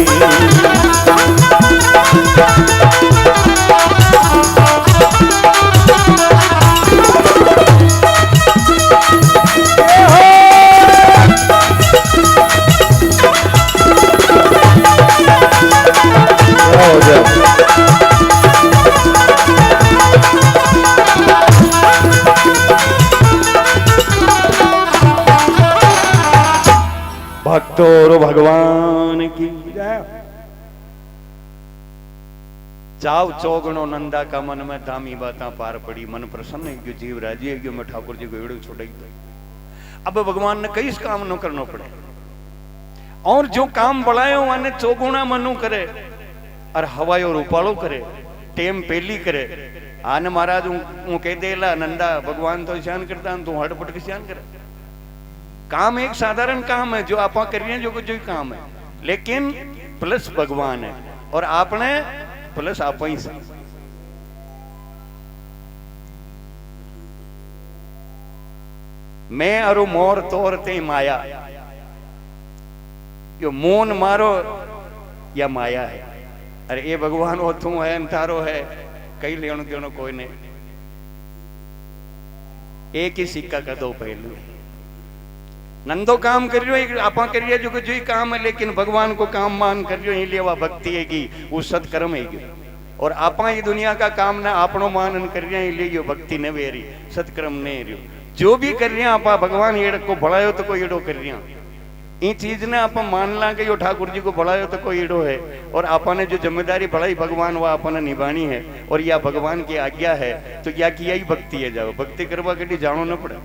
ठाकुर भगवान की जय। चाव चौगणो नंदा का मन में धामी बाता पार पड़ी, मन प्रसन्न है क्यों जीव राजी है क्यों मैं ठाकुर जी को एड़ो छोड़ाई दो। अब भगवान ने कई काम न करना पड़े और जो काम बढ़ायो वाने चौगुना मनु करे और हवायो रूपालो करे टेम पेली करे। आने महाराज हूँ कह देला नंदा भगवान तो ध्यान करता तू हड़पट के ध्यान करे। काम एक साधारण काम है जो आप कर रहे हैं, जो काम है, लेकिन प्लस भगवान है और आपने प्लस आप ही से। मैं अरु मोर तोर ते माया, यो मोन मारो या माया है। अरे ये भगवान वो तू है अंतारो है, कई लेनो देनो कोई नहीं, एक ही सिक्का का दो पहलू। नंदो काम कर रही हो आप कर रही है जो ही काम है, लेकिन भगवान को काम मान कर रही हो इसलिए वह भक्ति है वो सत्कर्म है। और आप ये दुनिया का काम ना आपनो मान कर रहे हैं इसलिए यो भक्ति न वे रही, सत्कर्म नहीं रही। जो भी कर रहे हैं आप भगवान ये को बढ़ायो तो कोई एडो कर रहे हैं, ये चीज ने आप मान ला कि यो ठाकुर जी को बढ़ायो तो कोई एडो है। और आपने जो जिम्मेदारी बढ़ाई भगवान वह आपने निभानी है और यह भगवान की आज्ञा है, तो क्या किया ही भक्ति है। जाओ भक्ति करवा के जानो न पड़े,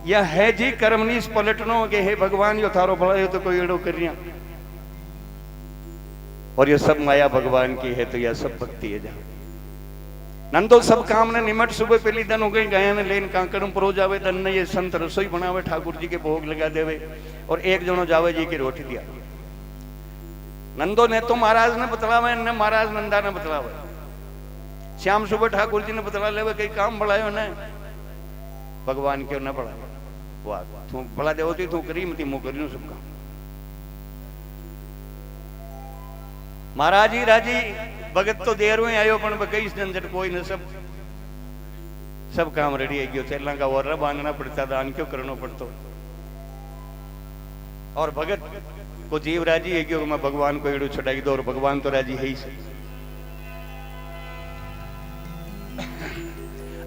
यह है जी कर्मनीस पलटनो के हे भगवान यो थारो बढ़ायो तो कोई एडो कर रहे हैं। और ये सब माया भगवान की है, तो यह सब भक्ति है। जाओ नंदो सब काम ने निमट सुबह पहली दिन हो गई गाया ने लेन कांकड़म परो जावे, दन ने ये संत रसोई बनावे ठाकुर जी के भोग लगा देवे और एक जनो जावे जी की रोटी दिया। नंदो ने तो महाराज ने बतलावे ने महाराज नंदा ने बतलावे, श्याम सुबह ठाकुर जी ने बतला लेवे कई काम बढ़ायो ने भगवान क्यों न बढ़ायो। वाह तू बढ़ा दे होती तू करी मती मुँह करी सब काम। महाराज ही राजी भगत तो देर में आयो पण कई झंझट कोई न, सब काम रेडी है गयो। चेला का वर्रा बांधना पड़ता, दान क्यों करना पड़तो। और भगत को जीव राजी है क्यों मैं भगवान को एड़ू छुड़ाई दो, और भगवान तो राजी है ही से।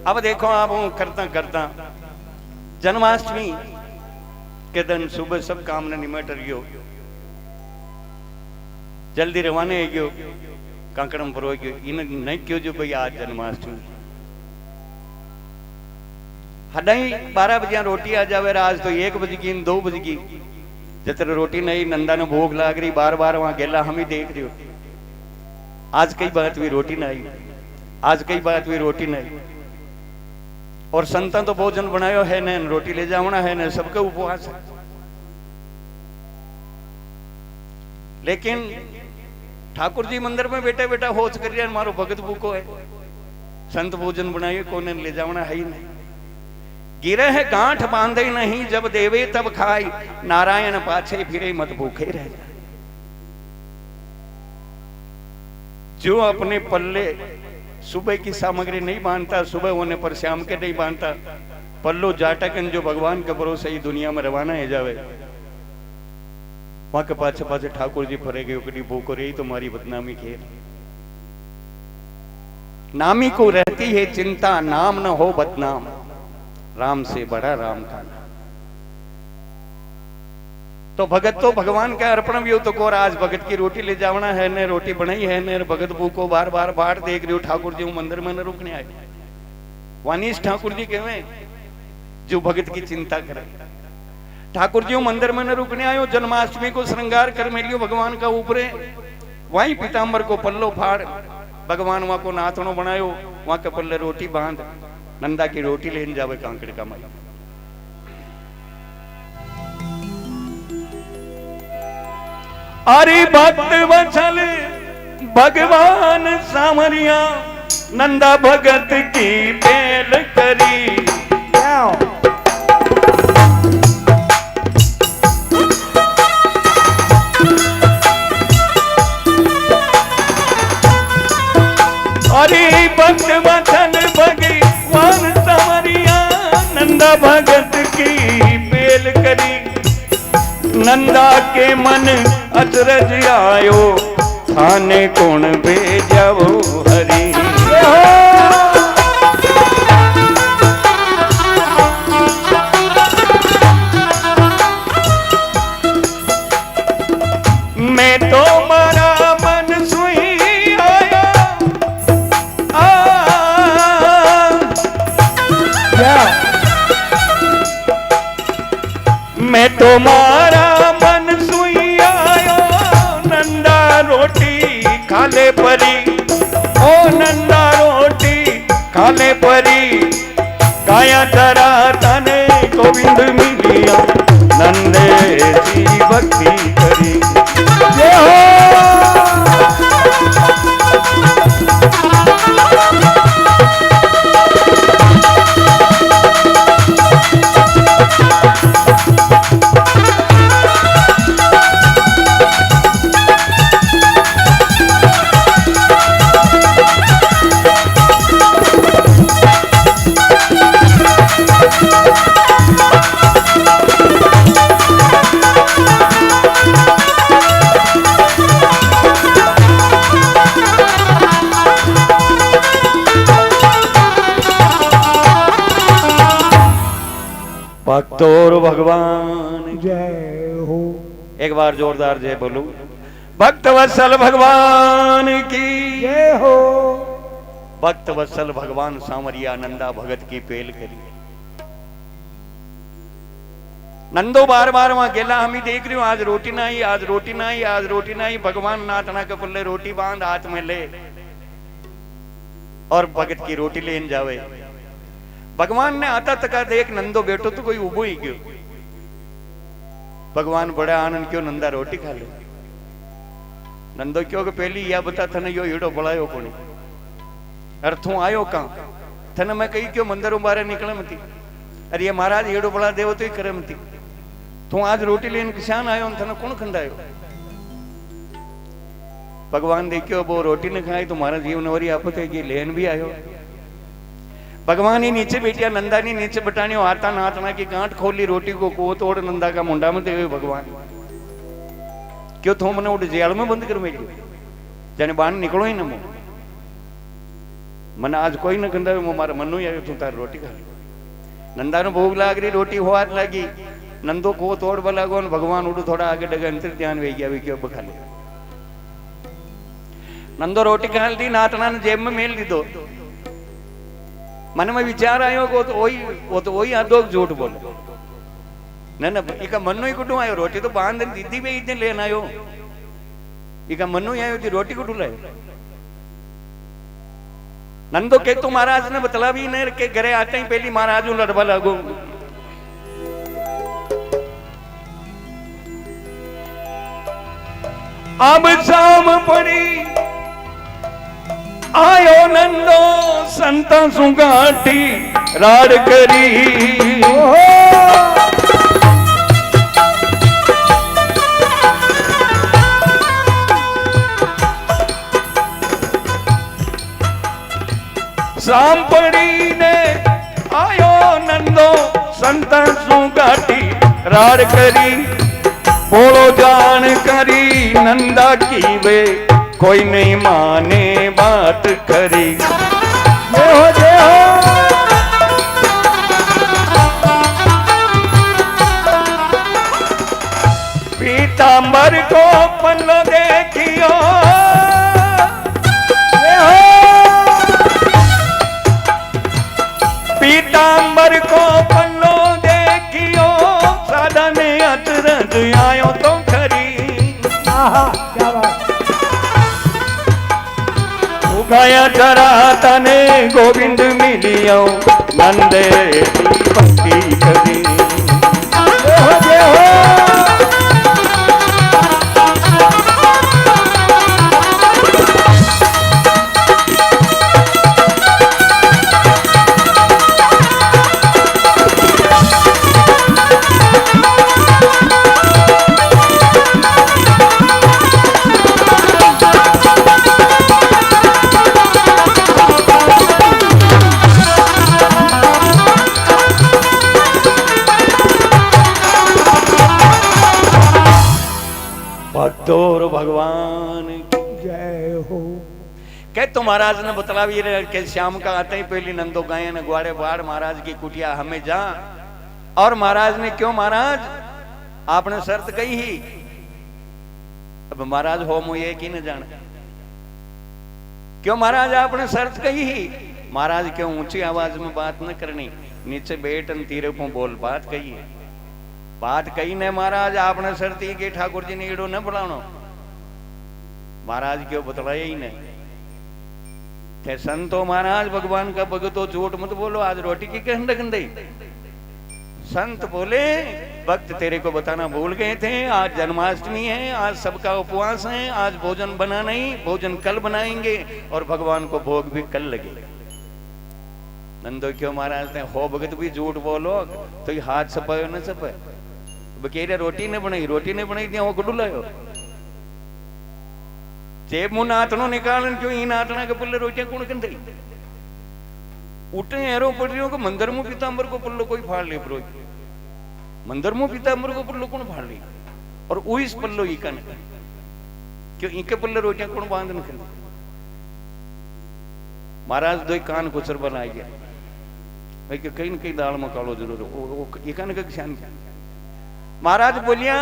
अब देखो आप करता करता जन्माष्टमी के दिन सुबह सब काम ने निमट गयो, जल्दी रवाने गयो कांकड़म पर हो गयो। इन नहीं क्यों जो भाई आज जन्माष्टमी हडाई 12 बजे रोटी आ जावे, आज तो 1 बज गई 2 बज गई, जब रोटी नहीं नंदा ने भूख लाग रही, बार बार वहां गेला हम ही देख रहे हो। आज कई बात हुई रोटी ना आई, आज कई बात हुई रोटी नहीं। और संतन तो भोजन बनायो है न रोटी ले जावना है न, सबका उपवास है। लेकिन ठाकुर जी मंदिर में बैठे बैठा होच कर रहा मारो भगत भूको है, संत भोजन बनाइए कोने ले जावना है ही नहीं। गिरे है गांठ बांधे नहीं, जब देवे तब खाई, नारायण पाछे फिरे मत भूखे रह जाए। जो अपने पल्ले सुबह की सामग्री नहीं बांधता, सुबह होने पर शाम के नहीं बांधता, पल्लो जाटकन जो भगवान के भरोसे ही दुनिया में रवाना है जावे, वहां के पाछे पाछे ठाकुर जी फरेगे उकड़ी भूख रही तुम्हारी बदनामी खेल। नामी को रहती है चिंता, नाम न हो बदनाम, राम से बड़ा राम का नाम। तो भगत तो भगवान का अर्पण भी हो तो कोर आज भगत की रोटी ले जावना है ने, रोटी बनाई है ने, भगत भूखो बार बार बाट देख रहे हो। ठाकुर जी मंदिर में न रुकने आए, वानीस ठाकुर जी कहवे जो भगत की चिंता करे। ठाकुर जी मंदिर में न रुकने आयो, जन्माष्टमी को श्रृंगार कर मेलियो भगवान का ऊपरे, वहीं पीताम्बर को पल्लो फाड़ भगवान वहां को नाथनो बनायो, वहां के पल्ले रोटी बांध नंदा की रोटी लेने जावे कांकड़ का माई। अरे भक्त वत्सल भगवान सामरिया, नंदा भगत की बेल करी। अरे भक्त वत्सल भगवान सामरिया, नंदा भगत की बेल करी। नंदा के मन अचरज आयो, थाने कौन भेजावो हरी। खाले परी ओ नंदा रोटी खाले परी गाया चरा तने गोविंद मिलिया नंदे जी भक्ति करी जय हो भक्तोर भगवान जय हो। एक बार जोरदार जय बोलू भक्त वत्सल भगवान की जय हो। भक्त वत्सल भगवान सांवरिया नंदा भगत की पेल करी नंदो बार बार वहां गेला हम ही देख रही हूं आज रोटी नहीं आज रोटी नहीं आज रोटी नहीं भगवान नातना के पुल्ले रोटी बांध हाथ में ले और भगत की रोटी लेन जावे भगवान ने आता तका देख नंदो बेटो तो कोई उबो ही गयो भगवान बड़ा आनंद क्यों नंदा रोटी खा ले नंदो क्यों कि पहली या बता थने यो हीड़ो बड़ायो कोनी अरे तू आयो कहां थने मैं कही क्यों मंदिर बारे निकले मती अरे ये महाराज हीड़ो बड़ा देव तो ही करे मती तू आज रोटी लेन किसान आयो थने कौन खंडायो भगवान देखियो वो रोटी ने खाई तुम्हारा जीवन वरी आपत है कि लेन भी आयो भगवान ही नीचे बैठिया नंदा ने नीचे बटानियो आता नातना की गांठ खोली रोटी को तोड़ नंदा का मुंडा में देवे भगवान क्यों थो मने उठ जेल में बंद कर मेली जाने बाण निकलो ही न मो मन आज कोई न कंदा मो मारा मनु आयो तू तार रोटी खा नंदा ने भूख लाग रही रोटी होवात लागी नंदो को तोड़ बलागो भगवान उड़ थोड़ा आगे डगे अंतर ध्यान वे गया वे क्यों बखा ले नंदो रोटी खा ली नातना ने जेब में मेल दी दो मन में विचार आयो वो तो वही आदो झूठ बोले न न इका मनु ही कुटू आयो रोटी तो बांध दीदी भी इतने लेन आयो इका मनु ही आयो थी रोटी कुटू लायो नंदो के तो महाराज ने बतला भी नहीं के घरे आते ही पहली महाराज लड़बा लागो अब शाम पड़ी आयो नंदो संत सुगाटी राड करी शाम पड़ी ने आयो नंदो संत सुगाटी राड करी बोलो जान करी नंदा की वे कोई नहीं माने बात करी जय हो जय हो पीतांबर को पल्लो देखियो जय हो पीतांबर को पल्लो देखियो सादा ने अचरज आयो तो खरी क्या बात गाया चरा तने गोविंद मिलियो नंदे भक्ति करी जय हो जय हो भक्तोर भगवान की जय हो। कह तो महाराज ने बतलावी के श्याम का आते ही पहली नंदो गाय ने ग्वाड़े बाड़ महाराज की कुटिया हमें जा और महाराज ने क्यों महाराज आपने शर्त कही ही अब महाराज हो मुझे की न जाने क्यों महाराज आपने शर्त कही ही महाराज क्यों ऊंची आवाज में बात न करनी नीचे बैठ तीरे को बोल बात कही है बात कही ने महाराज आपने शर्त की ठाकुर जी ने ईड़ो न बुलानो महाराज क्यों बतलाया ही नहीं थे संतो महाराज भगवान का भगतो झूठ मत बोलो आज रोटी की कहने गंदई संत बोले भक्त तेरे को बताना भूल गए थे आज जन्माष्टमी है आज सबका उपवास है आज भोजन बना नहीं भोजन कल बनाएंगे और भगवान को भोग भी कल लगेगा नंदो क्यों महाराज ने हो भगत भी झूठ बोलो तो ये हाथ सपायो न सपाए बकेरे रोटी ने बनाई दिया वो गुडू लायो जेब मुंह नाटनो निकालन क्यों ई नाटना के पुल्ले रोटियां कौन कंदई उठे एरो पड़ियों को मंदिर मुंह पीतांबर को पुल्लो कोई फाड़ ले ब्रो मंदिर मुंह पीतांबर को पुल्लो कौन फाड़ ले और उइस पल्लो ई कन क्यों इनके पुल्ले रोटियां कौन बांधन कंदई महाराज दो कान कुचर बनाई गया भाई कि कहीं न कहीं दाल में कालो जरूर ये कान का किसान महाराज बोलिया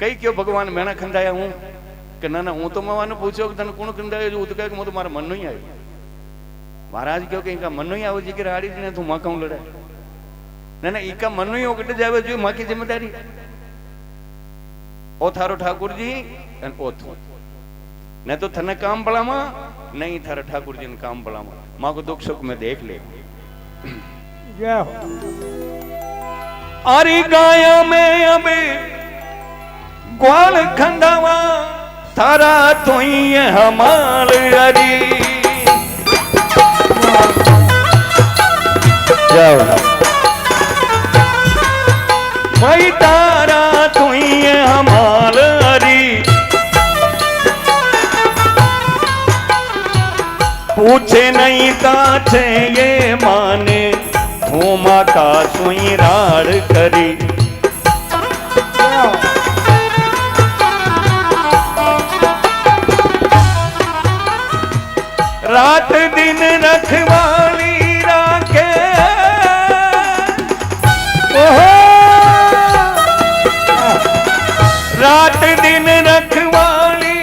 कई क्यों भगवान मैंने खंडाया हूं कि ना ना हूं तो मैं पूछो कि तने कौन खंडाया जो तो कहे कि मुझे मारा मन नहीं आयो महाराज क्यों कहीं का मन नहीं आओ जी के राड़ी जी ने तू मां कहूं लड़ा ना ना इका मन नहीं हो कट जावे जो मां की जिम्मेदारी ओ थारो ठाकुर जी एन ओ थो न तो थने काम बड़ामा नहीं थारा ठाकुर जी ने काम बड़ामा मां को दुख सुख में देख ले जय हो अरे गाया में अबे ग्वाल खंडावा थारा तो ही हमाल अरी भाई तारा तो ही हमाल अरी पूछे नहीं ताछे ये माने धूमा का सुई राड़ करी रात दिन रखवाली राखे रात दिन रखवाली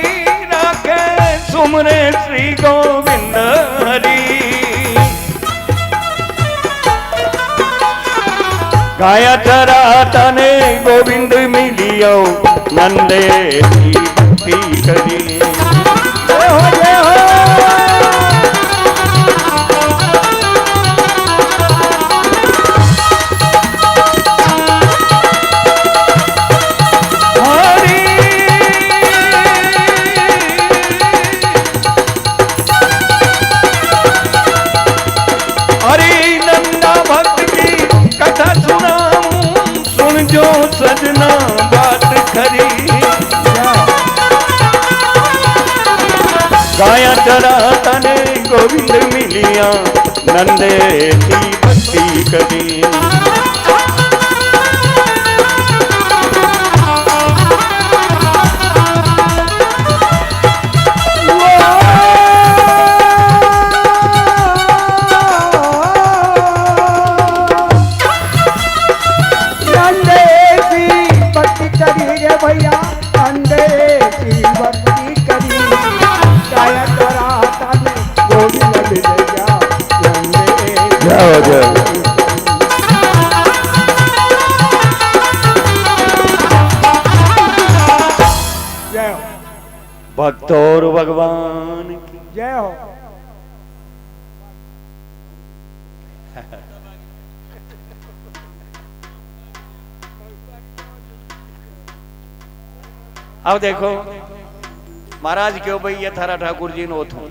राखे सुमरे श्री गोविंद हरि गाया चरा तने गोविंद मिलियो नंदे की भक्ति करी जय हो जय हो सजना बात खरी गाया चरा तने गोविंद मिलिया नंदे की भक्ति करी भैया अंधे की भक्ति करी गाया करा ताने गोविंद मिलिया जय जय हो भक्तोर भगवान की जय हो अब देखो महाराज क्यों भाई ये थारा ठाकुर जी नो थो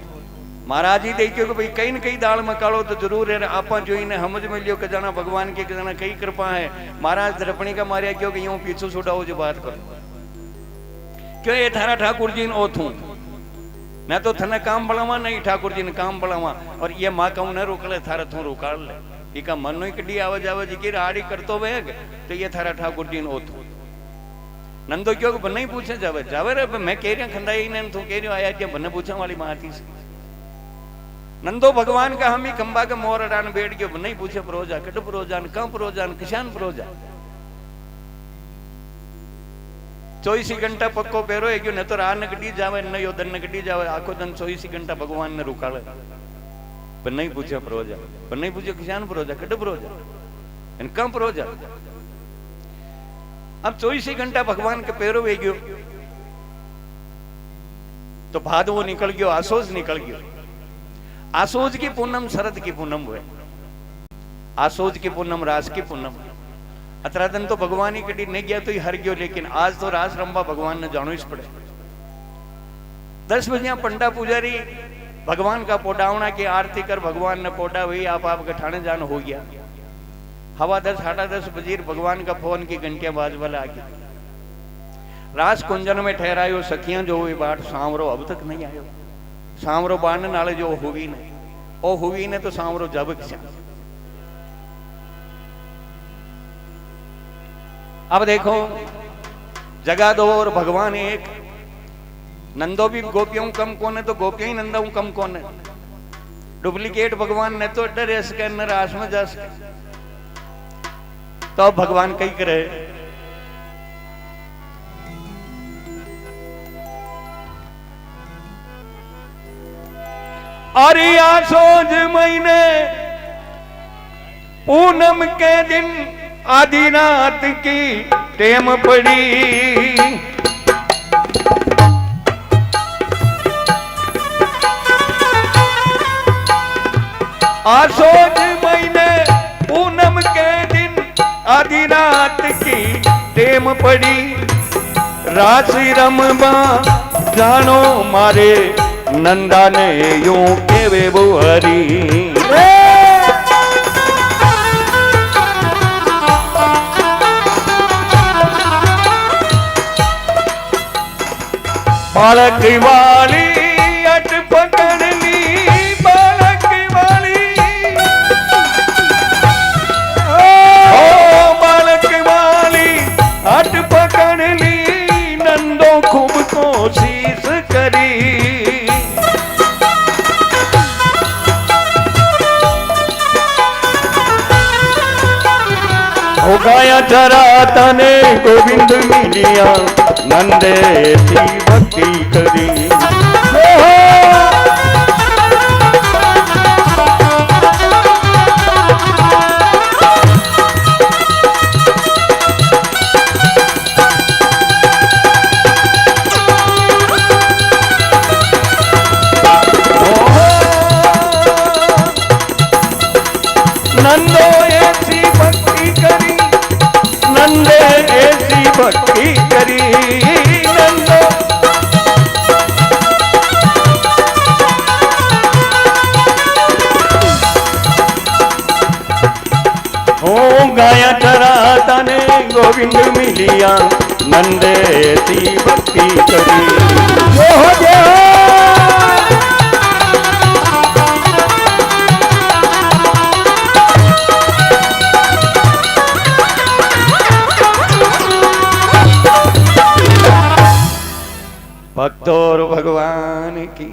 महाराज ही देखियो कि भाई कहीं न कहीं दाल में कालो तो जरूर है आपा जो इन्हें समझ में लियो कि जाना भगवान की जाना कई कृपा है महाराज दर्पणी का मारिया क्यों कि यूं पीछू छुड़ाओ जो बात करो क्यों ये थारा ठाकुर जी नो थू मैं तो थने काम बढ़ावा नहीं ठाकुर जी ने काम बढ़ावा और ये माँ कहूं न रोक ले थारा थू रोकाड़ ले इका मन ही कड़ी आवाज आवाज की राड़ी करतो वेग तो ये थारा ठाकुर जी नो थू नंदो क्यों नहीं पूछे जावे जावे रे मैं कह रहा खंडाई ने तू कह रही आया क्या बन्ने पूछा वाली माँ थी नंदो भगवान का हम ही खंबा के मोर अडान बैठ गयो नहीं पूछे प्रोजा कट प्रोजान कम प्रोजान किसान प्रोजा 24 घंटा पक्को पेरो है क्यों न तो रात नकटी जावे न यो दन नकटी जावे आखो दन 24 घंटा भगवान ने रुकाले पर नहीं पूछे प्रोजा पर नहीं पूछे किसान प्रोजा कट प्रोजा इन कम प्रोजा अब 24 घंटा भगवान के पैरों वे गयो तो भादवो निकल गयो, आसोज निकल गयो। आसोज की पूनम शरद की पूनम हुए, आसोज की पूनम रास की पूनम। अतराधन तो भगवान ही कटी नहीं गया तो ही हर गयो, लेकिन आज तो रास रंबा भगवान ने जानो ही पड़े। 10 बजे पंडा पुजारी भगवान का पोडावना की आरती कर भगवान ने पोडा हुई, आप गठाने जान हो गया। हवा 10 साढ़े 10 बजे भगवान का फोन की घंटियां बाजवाला आ गई। रास कुंजन में ठहरायो सखियां जो हुई बाट, सांवरो अब तक नहीं आयो। सांवरो बाण नाले जो हुई ने, ओ हुई ने तो सांवरो जब क्या। अब देखो जगा दो और भगवान एक। नंदो भी गोपियों कम कौन है तो गोपियां ही नंदा कम कौन है। डुप्लीकेट भगवान ने तो डर सके न रास में जा सके। तो अब भगवान कई करे, अरे आसोज महीने पूनम के दिन आधी रात की टेम पड़ी। आसोज महीने पूनम के दिन आधी रात की टेम पड़ी। राशि रमबा जानो मारे नंदा ने यूं केवे बुहरी। बालक वाली अट पकड़ ली, बालक वाली ओ बालक वाली अट पकड़ ली। नंदो खूब कोशिश करी, हो गाया जरा तने गोविंद मिलिया। नंदे की भक्ति करी, नंदो ऐसी भक्ति करी, नंदे ऐसी भक्ति करी। नंदो ओ गाया चरा तने गोविंद मिलिया। नंदे ऐसी भक्ति करी, जो हो जाए भक्तों भगवान की।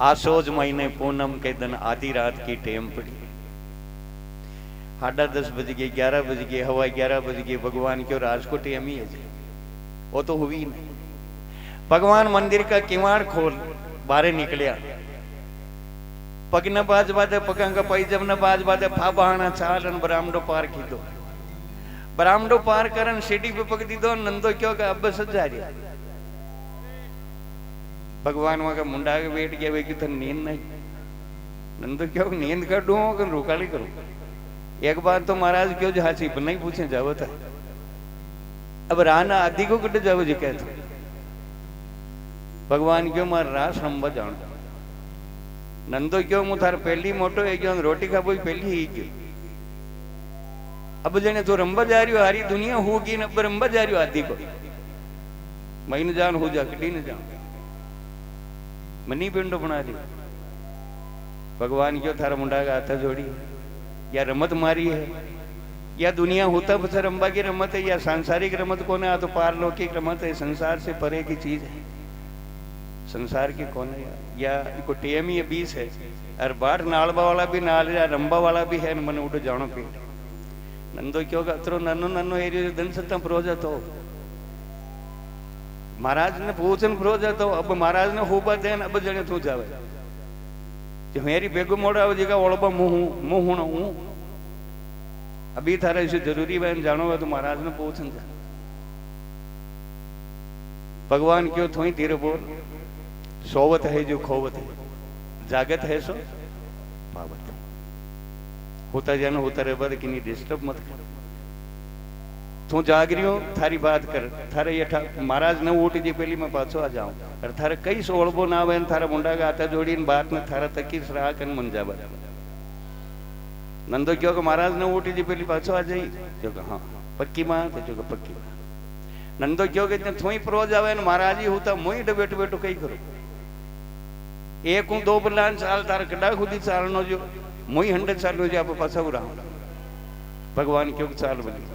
आसोज महीने पूनम के दिन आधी रात की टेम पड़ी। 10:30 बज गए, 11 बज गए, हवा 11 बज गए। भगवान क्यों राज को टेम ही है, वो तो हुई नहीं। भगवान मंदिर का किवाड़ खोल बाहर निकलिया। पग न बाज बाजे पगंग पाई, जब न बाज बाजे फा बहाना चालन बरामडो पार की दो। बरामडो पार करन सीढ़ी पे पग दी दो। नंदो क्यों का अब सजा रही। भगवान वहां का मुंडा के बैठ गया, वे की तो नींद नहीं। नंदो क्यों नींद कर दूं कि रुकाली करूं। एक बार तो महाराज क्यों जहासी नहीं पूछे जाओ था। अब राना आदि को कट जाओ जी कहते। भगवान क्यों मार रास रंबा जान। नंदो क्यों मु थार पहली मोटो है क्यों रोटी खा बोई पहली ही क्यों। अब जने तो रंबा जा रही हो, हारी दुनिया होगी न रंबा जा रही हो आदि को। महीन जान हो जा कटी न जान मनी पिंडो बना दी। भगवान क्यों थारा मुंडा का हाथ जोड़ी, या रमत मारी है, या दुनिया होता बस रंबा की रमत है, या सांसारिक रमत कौन है। तो पारलौकिक रमत है, संसार से परे की चीज है। संसार की कौन है, या को टेम ही 20 है। और बाढ़ नालबा वाला भी नाल, या रंबा वाला भी है। मन उठो जानो पे नंदो क्यों अतरो नन्नो नन्नो एरियो दिन सत्ता प्रोजा तो महाराज ने पूछन प्रोजा तो। अब महाराज ने होबा देन अब जने तू जावे जो मेरी बेगो मोड़ा जगह ओळबा मुंह हूं। अभी थारा इसे जरूरी बहन जानो है तो महाराज ने पूछन जा। भगवान क्यों थोड़ी धीरे बोल, सोवत है जो खोवत है, जागत है सो पावत। होता जानो होता रहे बाद कि नहीं डिस्टर्ब मत कर। तू जाग रही हो थारी बात कर, थारे ये महाराज ने उठ जी पहली मैं पाछो आ जाऊं और थारे कई सोलबो ना आवे थारा मुंडा का हाथा जोड़ी बात ने थारा तकी सराह कन मन जाबा। नंदो क्यों कि महाराज ने उठ जी पहली पाछो आ जाई, जो हाँ पक्की मां तो जो पक्की मां। नंदो क्यों कि थोई प्रोज आवे न महाराज ही होता मोई बैठो बैठो कई करो। एक हूं 2 बलान साल तार कड़ा खुदी चालनो जो मोई 100 चालो जो आप पाछा रहा। भगवान क्यों चाल बोली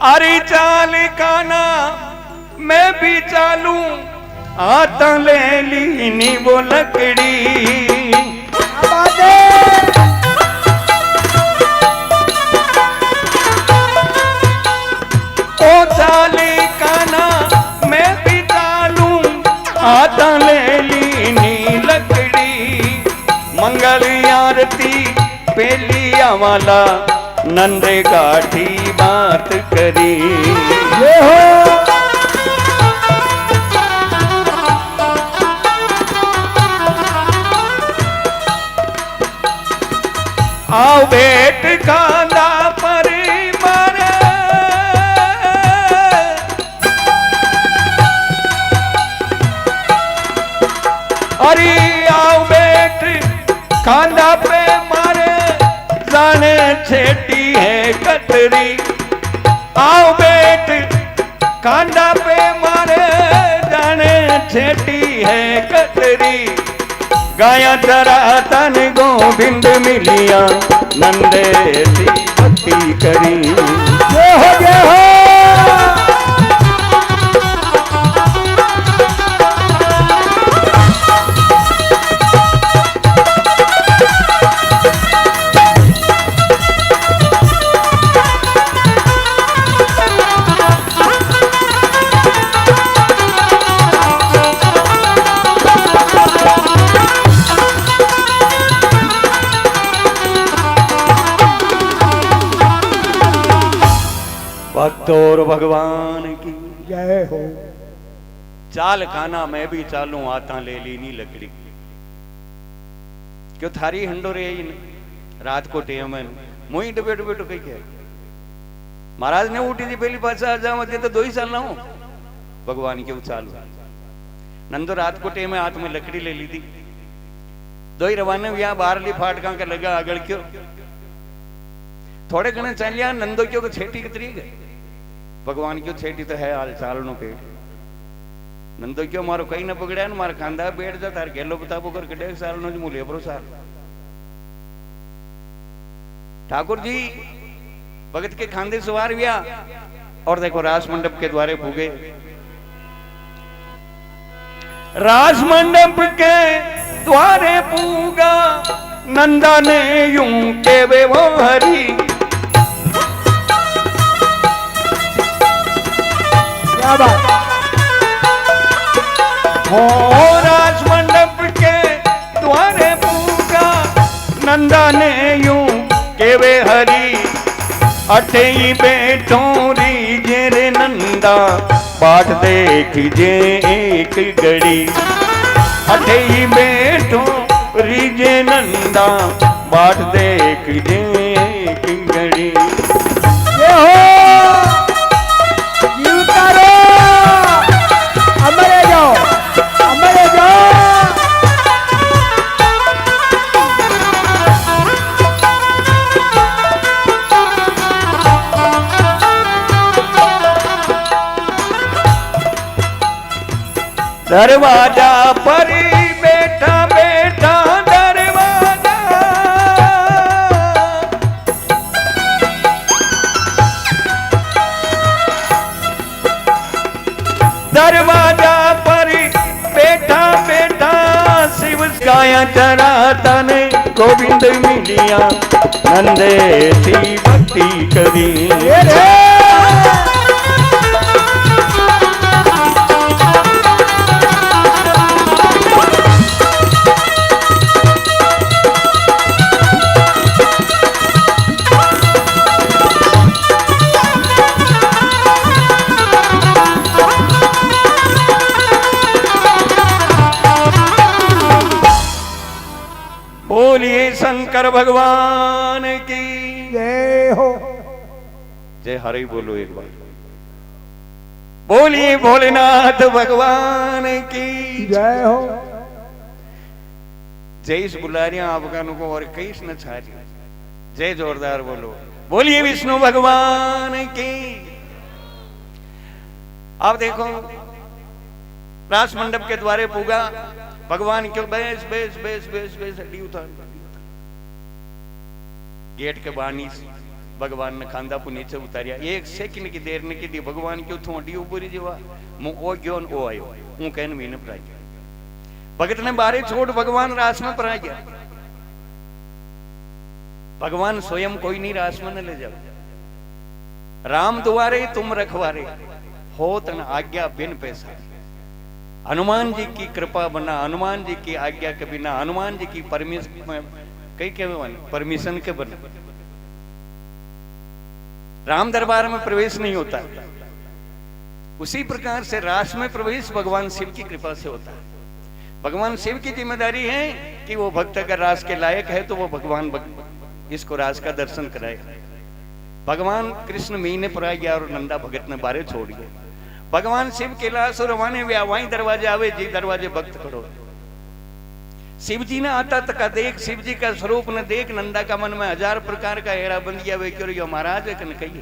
अरे चाल काना मैं भी चालू आता ले ली नी वो लकड़ी। ओ चाल काना मैं भी चालू आता ले ली नी लकड़ी। मंगल आरती पेलिया वाला नंदे गाठी बात करी। ये हो आओ बेट कांदा पर मारे अरे आओ बेट कांदा पे मारे जाने छेटी है कतरी। आओ बेट कांदा पे मारे जाने छेटी है कतरी। गाया चरा तन गोविंद मिलिया नंदे सी भक्ति करी। जय हो जय हो भक्त और भगवान की जय हो। चाल खाना मैं भी चालू आता ले ली नी लकड़ी। क्यों थारी हंडोरे आई ने रात को टेम है मोई डबे डबे तो कही है। महाराज ने उठी थी पहली पासा आ जाओ तो 2 ही साल ना हो। भगवान क्यों चालू नंदो रात को टेम हाथ में लकड़ी ले ली थी। 2 ही रवाने यहाँ बाहरली फाटका के लगा आगड़ क्यों थोड़े घने चलिया नंदो क्यों को छेटी कितरी गए। भगवान क्यों छेटी तो है हाल चाल नो पेट। नंदो क्यों मारो कहीं न पकड़ा मार कांदा बैठ जा तार गेलो बताबो कर कड़े साल नो मुले बरो साल। ठाकुर जी भगत के खांदे सवार हुआ और देखो रास मंडप के द्वारे भूगे। रास मंडप के द्वारे पूगा नंदा ने यूं के वे वो हरी। क्या बात हो राज मंडप के द्वारे पूगा नंदा ने यूं के वे हरी। अठे ही बैठो रीजे रे नंदा बाट देख जे एक घड़ी। अठे ही बैठो रीजे नंदा बाट देख जे एक घड़ी। ये हो जीवता रो अमरे जाओ अमरे जाओ। दरवाजा पर बैठा बैठा दरवाजा दरवाजा पर बैठा बैठा शिव गाया चरा तने गोविंद मिलिया नंदे सी भक्ति करी। बोलिए शंकर भगवान की जय हो। जय हरि बोलो एक बार। बोलिए भोलेनाथ भगवान की जय हो। जय इस बुलारिया आपका को और कई न छारी। जय जोरदार बोलो। बोलिए विष्णु भगवान की। आप देखो रास मंडप के द्वारे पूगा भगवान क्यों base base base base base हड्डी उतार गेट के बानी भगवान ने खांदा पु नीचे उतारिया। एक सेकंड की देर ने की दी भगवान क्यों थो हड्डी ऊपर जीवा मु ओ गयो ओ आयो हूं कहन मीने पराई गया। भगत ने बारे छोड़ भगवान रास में पराई गया। भगवान स्वयं कोई नहीं रास में न ले जाओ। राम दुआरे तुम रखवारे हो तन आज्ञा बिन पैसा। हनुमान जी की कृपा बना हनुमान जी की आज्ञा के बिना हनुमान जी की परमिशन के बना राम दरबार में प्रवेश नहीं होता। उसी प्रकार से रास में प्रवेश भगवान शिव की कृपा से होता है। भगवान शिव की जिम्मेदारी है कि वो भक्त अगर रास के लायक है तो वो भगवान इसको रास का दर्शन कराए। भगवान कृष्ण मीने पर आ गया और नंदा भगत ने बारे छोड़ दिया। भगवान शिव के लाश और रवाने व्यावाई दरवाजे आवे जी दरवाजे भक्त करो। शिव जी ने आता तक देख शिव जी का स्वरूप न देख नंदा का मन में हजार प्रकार का हेरा बंदिया वे क्यों महाराज कन कही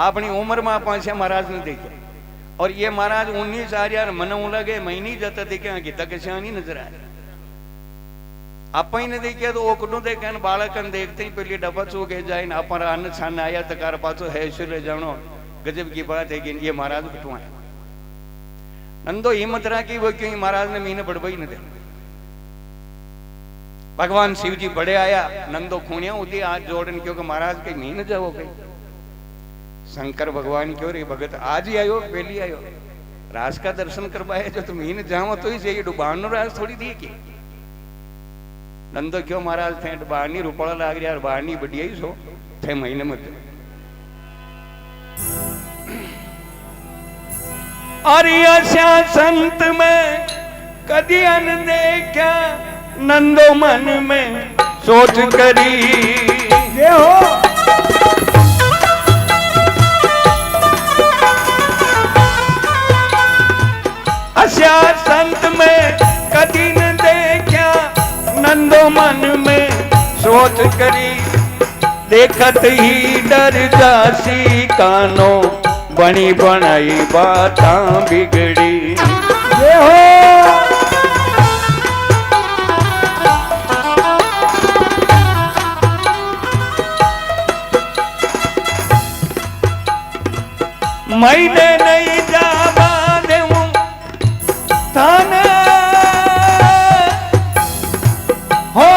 अपनी उम्र में पांच महाराज ने देखे और ये महाराज 19 यार मन लगे महीनी जाता देखे गीता के श्यानी नजर आए। आप ने देखिए तो ओकड़ू देखे बालकन देखते ही पहले डब्बा चो के जाए आप अन्न छान आया तकार पाचो है ले जानो गजब की बात है कि ये महाराज कटवाए। नंदो हिम्मत राखी वो क्यों महाराज ने मीने बड़बई न दे। भगवान शिव जी बड़े आया नंदो खूणिया उदी हाथ जोड़न क्योंकि महाराज कहीं मीन जाओ गई। शंकर भगवान क्यों रे भगत आज ही आयो पहली आयो रास का दर्शन करवाए जो तुम मीन जाओ तो ही चाहिए डुबान रास थोड़ी दी की। नंदो क्यों महाराज थे बाहनी रुपड़ा लाग रहा बाहनी बढ़िया ही सो थे महीने मत और ऐसा संत में कदी अन देखा नंदो मन में सोच करी ये हो। ऐसा संत में कदी न देखा नंदो मन में सोच करी देखत ही डर जासी कानो बनी बनाई बातां बिगड़ी। ये हो। मैंने नहीं जावा देऊं थाने हो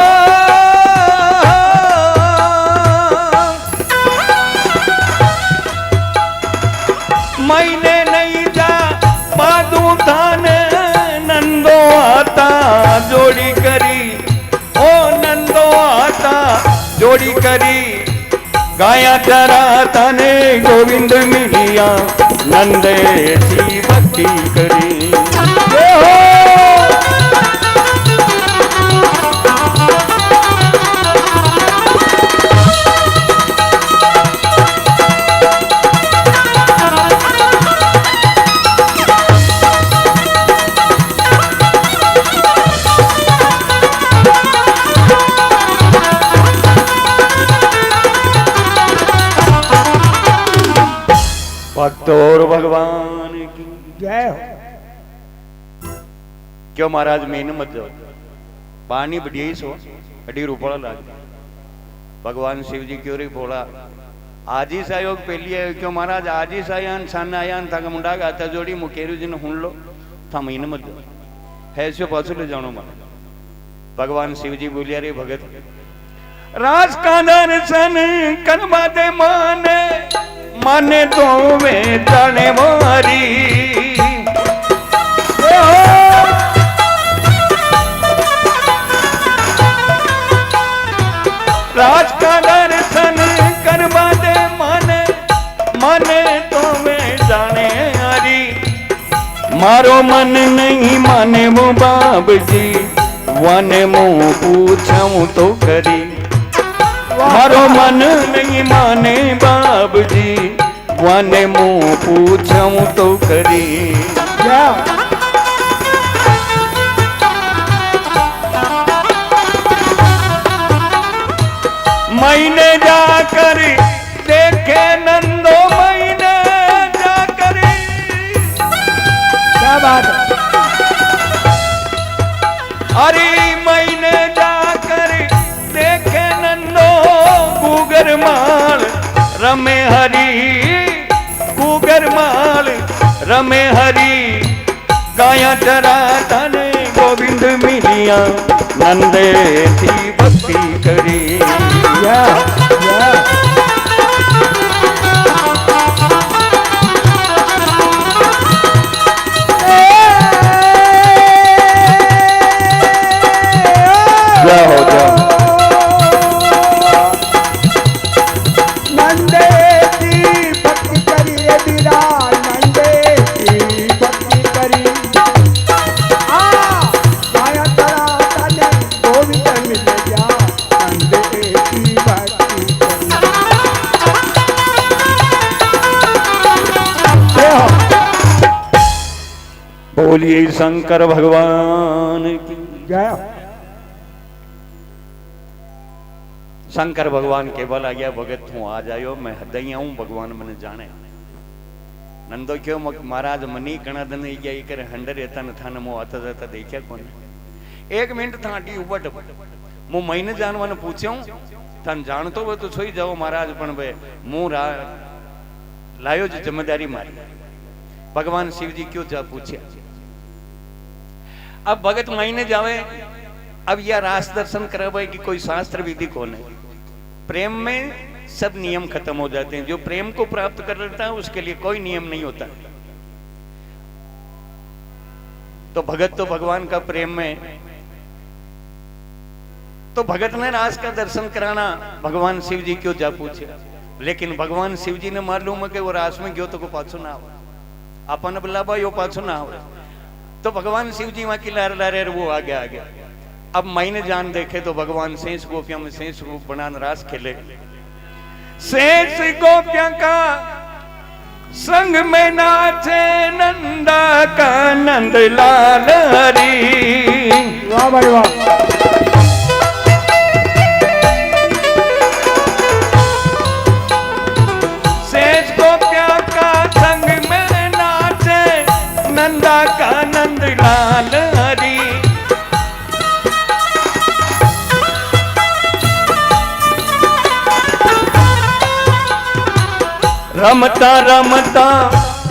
मैंने नहीं जा पादू थाने नंदो आता जोड़ी करी ओ नंदो आता जोड़ी करी गाया चरा तने गोविंद मिलिया नंदे सी भक्ति करी। भक्तोर भगवान की जय हो। क्यों महाराज मेन मत जाओ पानी बढ़िया ही सो अड़ी रूपड़ा लाग। भगवान शिव जी क्यों रे बोला आज ही सहयोग पहली आयो क्यों महाराज आज ही सायान सान आयान था मुंडा गाता जोड़ी मुकेरू जी ने हुन लो था महीने मत जाओ है सो पाछो ले जानो मार। भगवान शिव जी बोलिया रे भगत राज का दर्शन करवा दे माने माने तो वे जाने मारी। राज का दर्शन करवा दे माने माने तो वे जाने हारी। मारो मन नहीं माने वो बाब जी वन मुँह पूछूं तो करी मारो मन नहीं माने बाबजी वन मुँह पूछूं तो करी मैंने जाकर देखे नंदो मैंने जाकर क्या बात है? अरे मैंने जाकर देखे नंदो गुगर माल रमे हरी गुगर माल रमे हरी गाया चरा तने गोविंद मिलिया नंदे थी भक्ति करी जाओ जाओ नंदे की भक्ति करी बिरा नंदे की भक्ति करी माया तरा तने गोविंद मिल गया नंदे की भक्ति करी बोलिए शंकर भगवान की जय शंकर भगवान केवल आ गया भगत हूँ आ जायो मैं हदई हूँ भगवान मैंने जाने नंदो क्यों महाराज मनी कणा दिन गया करे हंडर एता न थाने मो आता जाता देखा कोने एक मिनट था आटी उबट मु महीने जानवाने पूछ्यो थान जानतो हो तो सोई जाओ महाराज पण बे मु लायो जो जिम्मेदारी मारी भगवान शिव जी क्यों जा पूछे अब भगत महीने जावे अब यह रास दर्शन करावे कि कोई शास्त्र विधि कौन है प्रेम में सब नियम खत्म हो जाते हैं जो प्रेम को प्राप्त कर लेता है उसके लिए कोई नियम नहीं होता तो भगत तो भगवान का प्रेम में तो भगत ने रास का दर्शन कराना भगवान शिव जी क्यों जा पूछे लेकिन भगवान शिव जी ने मालूम है कि वो रास में गयो तो को पाछो ना आवे अपन बुलावा यो पाछो ना आवे तो भगवान शिव जी वहां की लार लारे वो आगे आ गया अब मैंने जान देखे तो भगवान शेष गोपियों में शेष रूप बना रास खेले शेष गोपियां का संग में नाचे नंदा का नंद लाल हरी वाह भाई वाह शेष गोपियां का संग में नाचे नंदा का नंद लाल हरी रमता रमता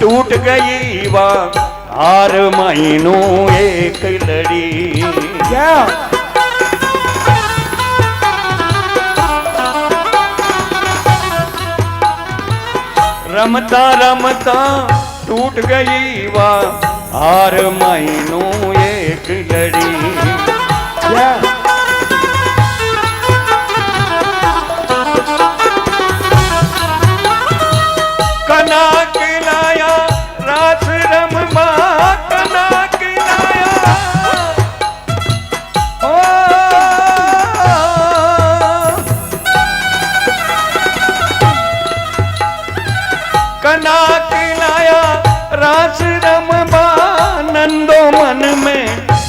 टूट गई वाह हार महीनों एक लड़ी क्या रमता रमता टूट गई वाह हार महीनों एक लड़ी क्या कना खिलाया रास रमवा कना खिलाया ओ कना खिलाया रास रमवा नंदो मन में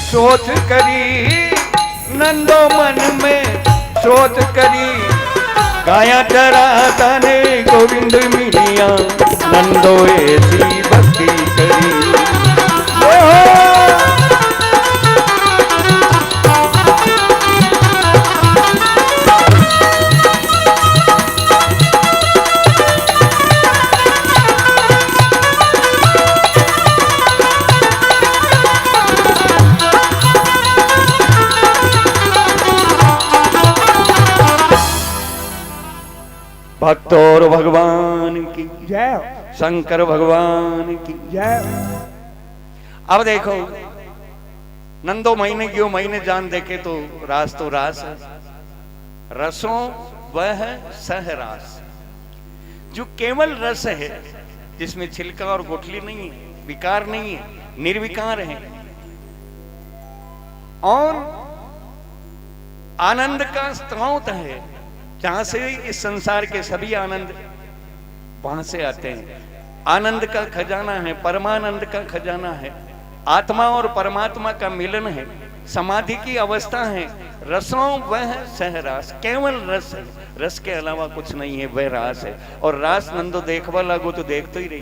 सोच करी नंदो मन में सोच करी गाया चरा तने गोविंद मिलिया नंदो ऐसी भक्ति करी भक्त और भगवान की जय शंकर भगवान की जय अब देखो नंदो महीने क्यों महीने जान देखे तो रास है रसों वह सह रास जो केवल रस है जिसमें छिलका और गुठली नहीं है विकार नहीं है निर्विकार है और आनंद का स्रोत है, जहां से इस संसार के सभी आनंद वहां से आते हैं। आनंद का खजाना है, परमानंद का खजाना है, आत्मा और परमात्मा का मिलन है, समाधि की अवस्था है, रसों वह सहरास, केवल रस है, रस के अलावा कुछ नहीं है, वह रास है। और रास नंदो देखवा लागो तो देख तो ही रही,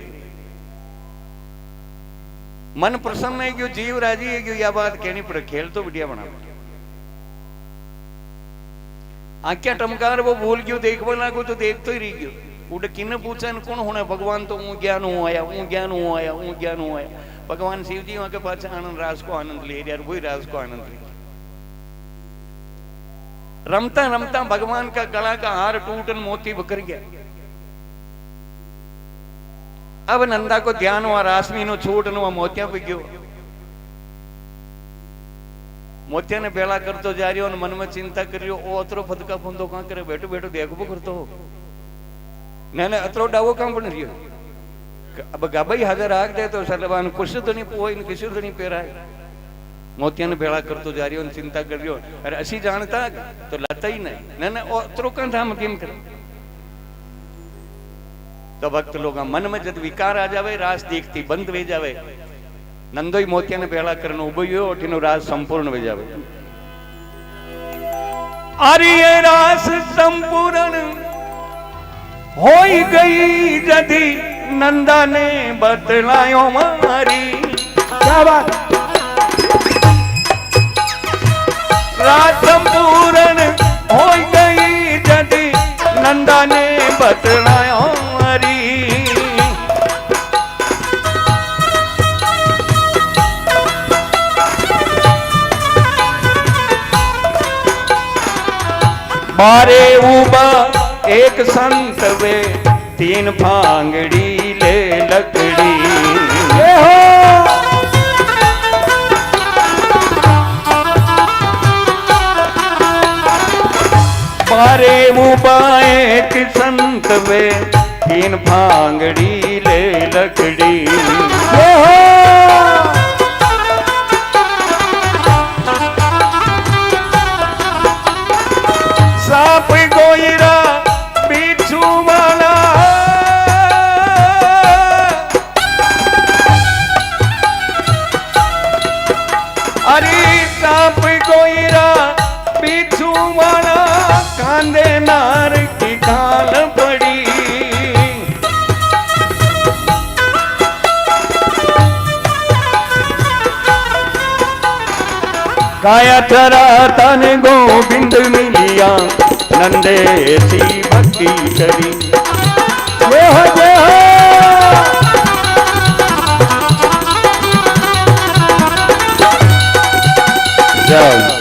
मन प्रसन्न है क्यों, जीव राजी है क्यों, यह बात कहनी पड़े, खेल तो बढ़िया बना, आख्या टमकार वो भूल क्यों, देखवा लागो तो देख तो ही रही क्यों। उड़ किन पूछा कौन होना, भगवान तो ऊ ज्ञान हूं आया, ऊ ज्ञान हूं आया, ऊ ज्ञान हूं आया। भगवान शिव जी वहां के पास आनंद रास को आनंद ले यार, वही रास को आनंद ले। रमता रमता भगवान का गला का हार टूटन मोती बकर गया। अब नंदा को ध्यान हुआ, रासमी नो छूट नो मोतिया पे गयो। मोतिया ने बेला करतो जा रही हो, मन में चिंता कर रही हो, ओ अतरो फदका फंदो कहां करे, बैठो बैठो देखबो करतो हो, ने अतरो डावो काम बन रही हो। अब गाबाई हाजर आग दे तो सलवान कुछ तो नहीं पोई, किसी तो नहीं पेरा है। मोतिया ने बेड़ा करतो जा रही हो, चिंता कर रही हो, अरे असी जानता तो लाता ही नहीं, ना अतरो का धाम केम कर। तो भक्त लोग मन में जब विकार आ जावे, रास देखती बंद वे जावे, नंदोई मोतिया ने बेड़ा करनो उबयो ओठीनो रास संपूर्ण वे जावे। अरे ये रास संपूर्ण होई गई जदी नंदा ने बतलायो मारी। क्या बात, रात संपूर्ण होई गई जदी नंदा ने बतलायो मारी। मारे उबा एक संत वे, तीन भांगड़ी ले लकड़ी। ये हो मारे उबा एक संत वे, तीन भांगड़ी ले लकड़ी। ये हो साप गोईरा बिच्छू वाला, अरे साप गोईरा बिच्छू वाला, कांदे नार की खाल पड़ी। काया चरा तन गोविंद मिलिया, नंदे सी भक्ति करी। ये हो ये हो जाओ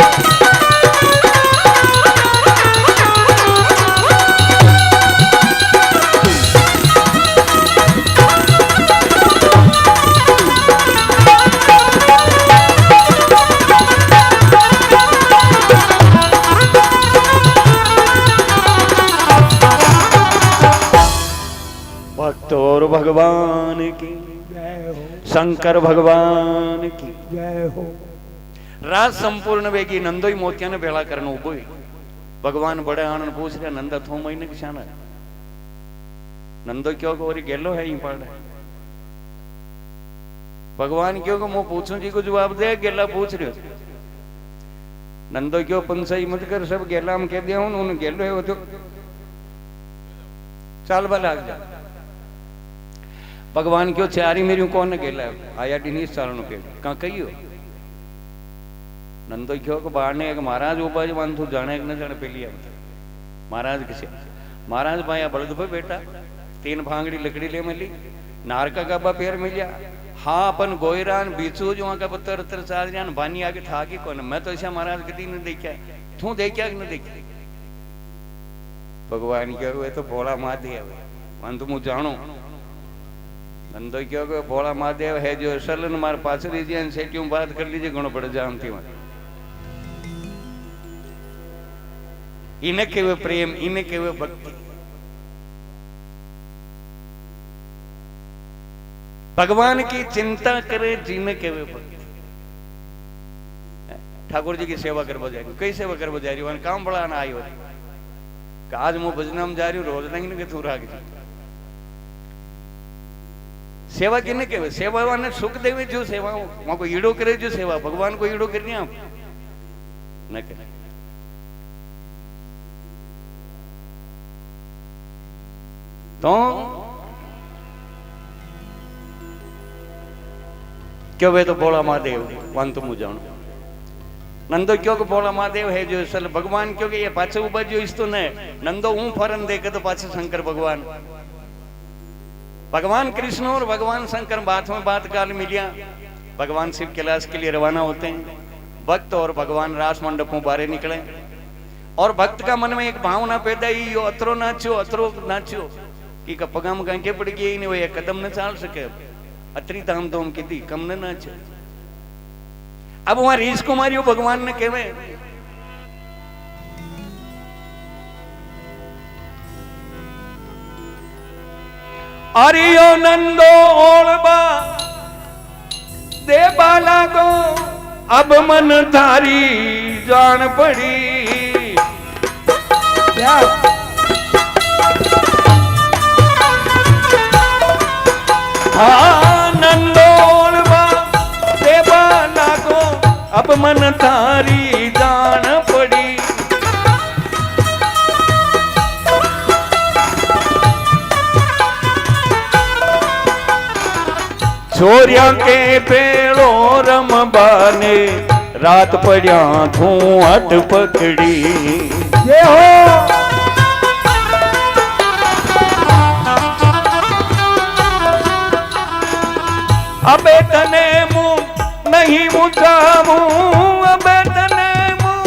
भक्तोर भगवान की जय हो, शंकर भगवान की जय हो। राज संपूर्ण वेगी नंदोई मोतिया ने बेड़ा करनो उबो। भगवान बड़े आनंद पूछ रहे, नंदा थो महीने किसान है, नंदो क्यों को गेलो है ही पड़। भगवान क्यों को मैं पूछूं जी को जवाब दे, गेला पूछ रहे हो। नंदो क्यों पंसाई मत कर, सब गेला में कह दिया हूं, उन्हें गेलो है वो तो चाल बल आग जा। भगवान क्यों चारी मेरी कौन गेला आया डी साल के कहा कही नंदो क्यों को बाहर ने एक महाराज ऊपर वन तू जाने न जाने पहली महाराज किसे महाराज भाया बलद पे बेटा, तीन भांगड़ी लकड़ी ले मिली, नार का गब्बा पैर मिलिया, हाँ अपन गोयरान बीचू जो वहां का पत्थर उत्तर चाल जान भानी आके ठाकी कौन, मैं तो ऐसा महाराज कभी नहीं देखा, तू देखा कि नहीं देखा। भगवान क्या हुए तो भोला महादेव वन तुम जानो। नंदो क्यों को भोला महादेव है जो सलन मार पास लीजिए से क्यों बात कर लीजिए, गुण पड़ जानती वहां। इनके वे प्रेम, इनके वे भक्ति। भगवान की चिंता करे जिनके वे भक्ति। ठाकुर जी की सेवा करवा जा रही हूँ। कई सेवा करवा जा रही हूँ? काम बड़ा ना आयो कि आज मैं भजनाम जा रही हूँ, रोज नहीं के तू राख जी। सेवा किने के सेवा वाने सुख देवे जो सेवा वहां को ईड़ो करे जो सेवा भगवान को ईड़ो करनी आप न करे। तो क्यों वे तो बोला महादेव वन तुम जानो नंदो क्यों बोला महादेव है जो सल भगवान क्योंकि ये पाछे उबा जो इस तो न नंदो ऊं फरन देखे तो पाछे शंकर भगवान भगवान कृष्ण और भगवान शंकर बात में बात काल मिलिया। भगवान शिव कैलाश के लिए रवाना होते हैं। भक्त और भगवान रास मंडप में बाहर निकले और भक्त का मन में एक भावना पैदा ही यो अतरो नाचो कि पगाम गांठे पड़ गई नहीं वो एक कदम न चाल सके अतरी धाम धूम की थी कम न नाचे। अब वहां रीस को मारियो भगवान ने केवे अरियो नंदो ओलबा दे बाला को अब मन थारी जान पड़ी। हाँ नंदो ओलबा दे बाला को अब मन थारी जान पड़ी। छोरिया के पेड़ो रमबाने रात पड़िया थू हट पकड़ी। ये हो अबे तने मुंह नहीं मुझामू अबे तने मुंह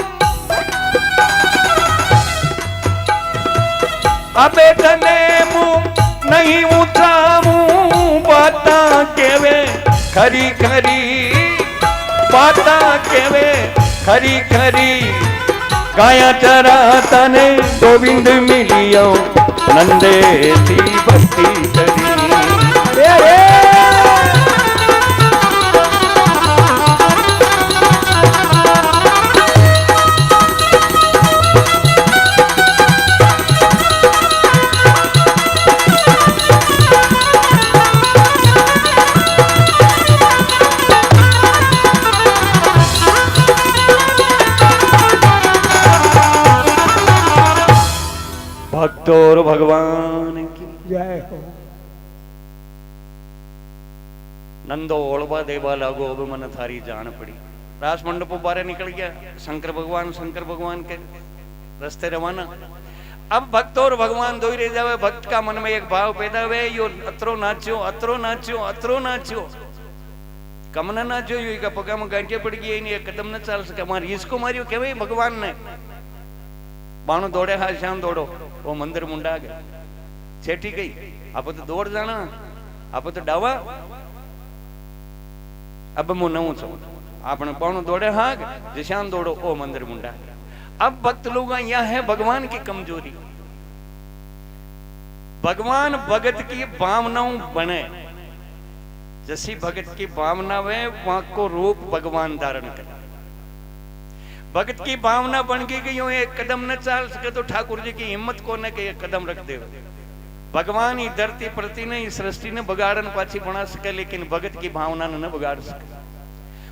अबे तने मुंह नहीं मुझामू बाता केवे खरी खरी बाता केवे खरी खरी गाया चरा तने गोविंद मिलियो नंदे थी भक्ति करी। भक्त और भगवान की जय हो। नंदो ओलबा देवा लागो अब मन थारी जान पड़ी। रास मंडप बारे निकल गया शंकर भगवान के रास्ते रवाना। अब भक्त और भगवान दो ही रह जावे। भक्त का मन में एक भाव पैदा हुए यो अतरो नाचो कम न नाचो यो का पगा में गांठिया पड़ गई नहीं कदम न चाल सके। हमारी इसको मारियो के भगवान ने बाणो दौड़े हा श्याम दौड़ो वो मंदिर मुंडा गया छेटी गई आप तो दौड़ जाना आप तो डावा अब मु नऊ छो आपने बाणो दौड़े हा जे श्याम दौड़ो वो मंदिर मुंडा। अब भक्त लोग यहाँ है भगवान की कमजोरी। भगवान भगत की भावनाओं बने जैसी भगत की भावना वे वहां को रूप भगवान धारण करे। भगत की भावना बन गई कि यूं एक कदम न चाल सके तो ठाकुर जी की हिम्मत को न के एक कदम रख दे। भगवान ही धरती प्रति ने इस सृष्टि ने बगाड़न पाछी बना सके लेकिन भगत की भावना न बगाड़ सके।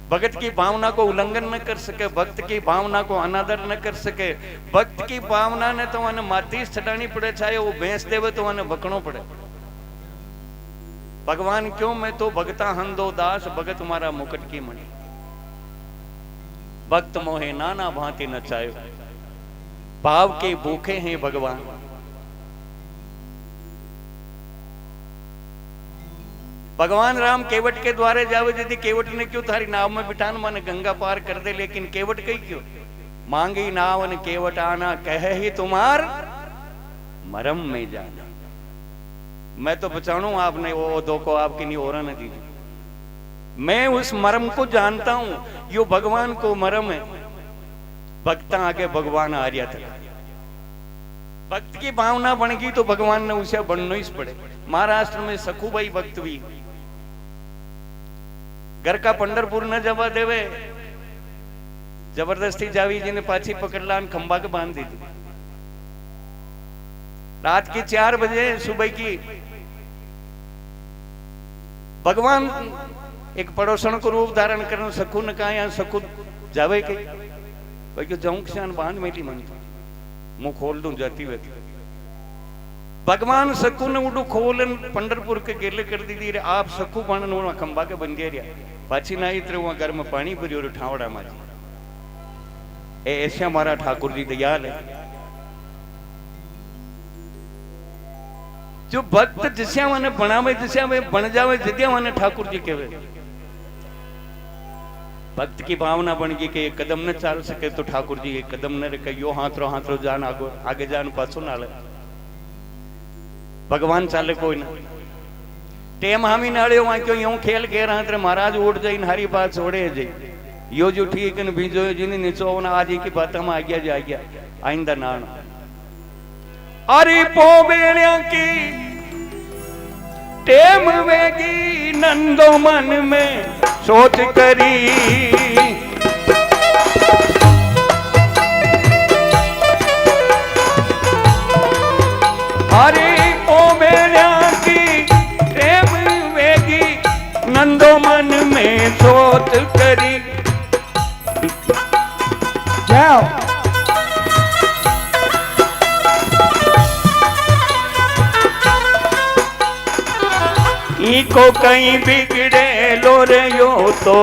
भगत की भावना को उल्लंघन न कर सके। भक्त की भावना को अनादर न कर सके। भक्त की भावना ने तो उन्हें माती छटानी पड़े चाहे वो भैंस देवे तो उन्हें भकनो पड़े। भगवान क्यों मैं तो भगता हंदो दास भगत तुम्हारा मुकुट की मणि। भक्त मोहे नाना भांति नचायो भाव के भूखे हैं भगवान। भगवान राम केवट के द्वारे जावे यदि केवट ने क्यों थारी नाव में बिठान माने गंगा पार कर दे लेकिन केवट कही क्यों मांगी नाव ने केवट आना कहे ही तुम्हार मरम में जाना। मैं तो बचाणू आपने वो दो को आपकी नहीं और न दीजिए। मैं उस मरम को जानता हूं यो भगवान को मरम है। भक्ता आगे भगवान आर्या था। भक्त की भावना बन गई तो भगवान ने उसे बनना ही पड़े। महाराष्ट्र में सखूबाई भक्त भी घर का पंढरपुर न जवा देवे जबरदस्ती जावी जी ने पाछी पकड़ ला खंबा के बांध दी थी। रात की 4 बजे सुबह की भगवान एक पड़ोसन को रूप धारण कर सकू न कहा यहाँ सकू जावे के भाई क्यों जाऊं किसान बांध मेरी मन मुंह खोल दूं जाती हुई भगवान सकू ने उडू खोल पंडरपुर के गेले कर दी थी। आप सकू बन खंबा के बन गया पाछी ना इतरे वहां घर में पानी भरी और ठावड़ा माजी ऐसे हमारा ठाकुर जी दयाल है। जो भक्त जिस्या माने बनावे जिस्या में बन जावे जदिया माने ठाकुर जी कहवे। भक्त की भावना बन गई कि एक कदम न चाल सके तो ठाकुर जी एक कदम न रखे यो हाथ रो जान आगे जान पाछो ना ले भगवान चाले कोई ना टेम हामी नाड़े वहां क्यों यूं खेल के रहा महाराज उठ जाई हारी बात छोड़े जाई यो जो ठीक है बीजो जिन्हें नीचो ना आज की बात हम आ गया आइंदा नान अरे पोबेड़िया की टेम वेगी नंदो मन में सोच करी अरे पोबेड़िया की टेम वेगी नंदो मन में सोच करी जाओ को कहीं बिगड़े लो रे यो तो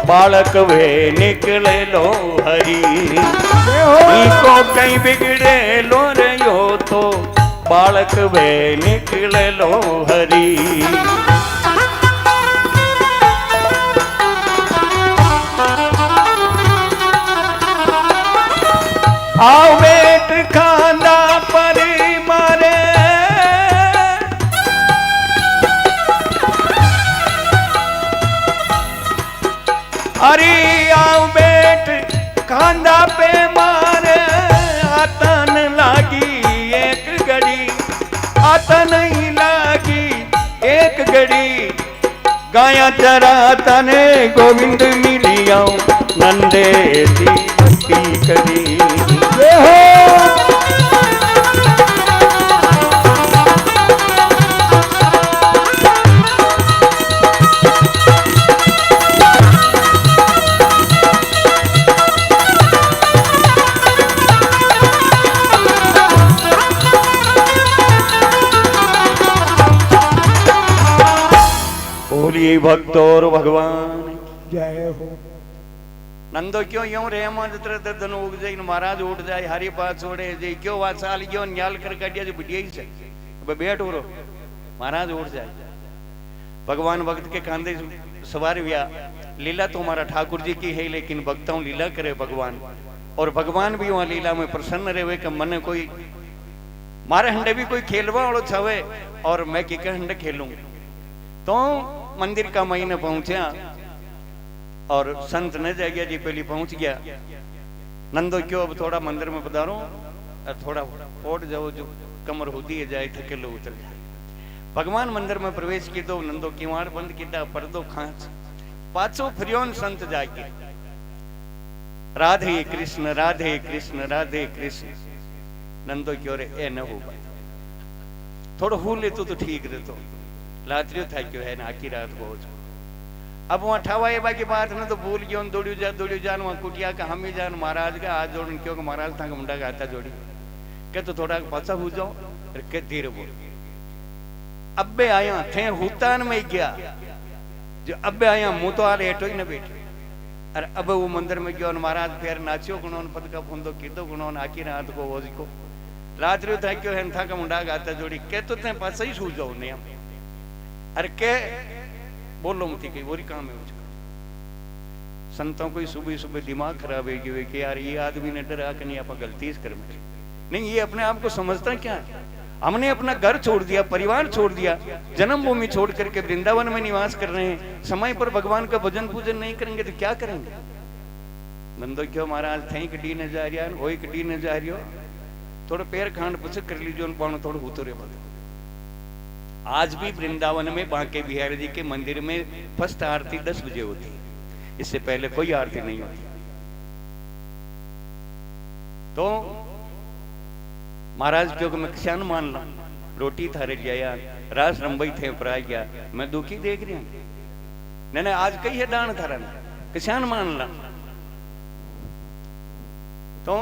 बालक वे निकले लो हरी को कहीं बिगड़े लो रे यो तो बालक वे निकले लो हरी आओ बेट खांदा पर मारे अरे आओ बेट खांदा पे मारे आतन लागी एक घड़ी आतन ही लागी एक घड़ी गाया चरा तने गोविंद मिलिया नंदे सी भक्ति करी भक्तों और भगवान जय हो। नंदो क्यों यूं रे दन उग जाए महाराज उठ जाए हरी बात छोड़े जे क्यों बात साल क्यों न्याल कर काटिया जो बढ़िया ही से बैठ उरो महाराज उठ जाए। भगवान भक्त के कांधे सवार हुआ लीला तो हमारा ठाकुर जी की है लेकिन भक्तों लीला करे भगवान और भगवान भी वहां लीला में प्रसन्न रहे कि मन कोई मारे हंडे भी कोई खेलवा वालों छवे और मैं की हंडे खेलूं तो मंदिर का महीने पहुंचा और संत न जाएगा जी पहले पहुंच गया। नंदो क्यों अब थोड़ा मंदिर में पधारो और थोड़ा ओट जाओ जो कमर होती है जाए थके लो उतर जाए। भगवान मंदिर में प्रवेश की तो नंदो किवाड़ बंद किया पर्दो खांच पाछो फ्रियोन संत जाके राधे कृष्ण राधे कृष्ण राधे कृष्ण। नंदो क्यों रे ए न हो थोड़ा हो ले तो ठीक रहतो लातरियो था क्यों है ना आखी रात को अब वहां ठावा ये बाकी बात न तो भूल गयो दौड़ियो जान वहां कुटिया का हम ही जान महाराज का आज जोड़न क्यों महाराज था मुंडा का आता जोड़ी के तो थोड़ा पासा हो जाओ के धीरे बोल अब्बे आया थे हुतान में गया जो अब्बे आया मुंह तो आले हेठो ही न बैठे अरे अब वो मंदिर में गयो महाराज फिर नाचियो गुणों पद का फुंदो कीधो गुणों आखी रात को वो को रात्रि था क्यों है था का मुंडा का आता जोड़ी के तो थे पासा ही सू जाओ नहीं अरे के बोलो मत कहीं वो काम है मुझको संतों को सुबह सुबह दिमाग खराब है कि यार ये आदमी ने डरा कि नहीं आप गलती कर नहीं ये अपने आप को समझता क्या है। हमने अपना घर छोड़ दिया परिवार छोड़ दिया जन्मभूमि छोड़ करके वृंदावन में निवास कर रहे हैं समय पर भगवान का भजन पूजन नहीं करेंगे तो क्या करेंगे। नंदो क्यों महाराज थे कटी न जा रहा वही कटी न जा रही हो थोड़ा पैर खांड पुछक कर लीजिए उन पानो थोड़ा उतरे बदल। आज भी वृंदावन में बांके बिहारी जी के मंदिर में फर्स्ट आरती 10 बजे होती है इससे पहले कोई आरती नहीं होती। तो महाराज क्योंकि मैं किसान मान ला रोटी थारे जाया रास रंबई थे पराई गया मैं दुखी देख रही हूं नहीं आज कही है दान थारा किसान मान ला तो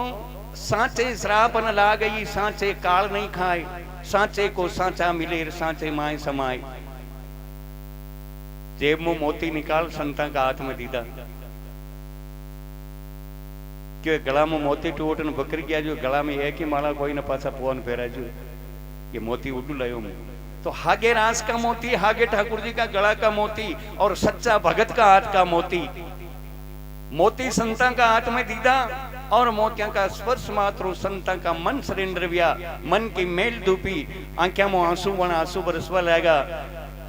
सांचे श्राप न ला गई सांचे काल नहीं खाए सांचे को सांचा मिले सांचे माए समाए जेब में मोती निकाल संता का हाथ में दीदा क्यों गला में मोती टूट न बकर गया जो गला में एक ही माला कोई न पासा पवन फेरा जो ये मोती उड़ लायो मैं तो हागे रास का मोती हागे ठाकुर जी का गला का मोती और सच्चा भगत का हाथ का मोती मोती संता का हाथ में दीदा और मोतिया का स्पर्श मात्र संता का मन सरेंद्रव्या मन की मेल धूपी आंखों में आंसू बना आंसू बरसवा लगा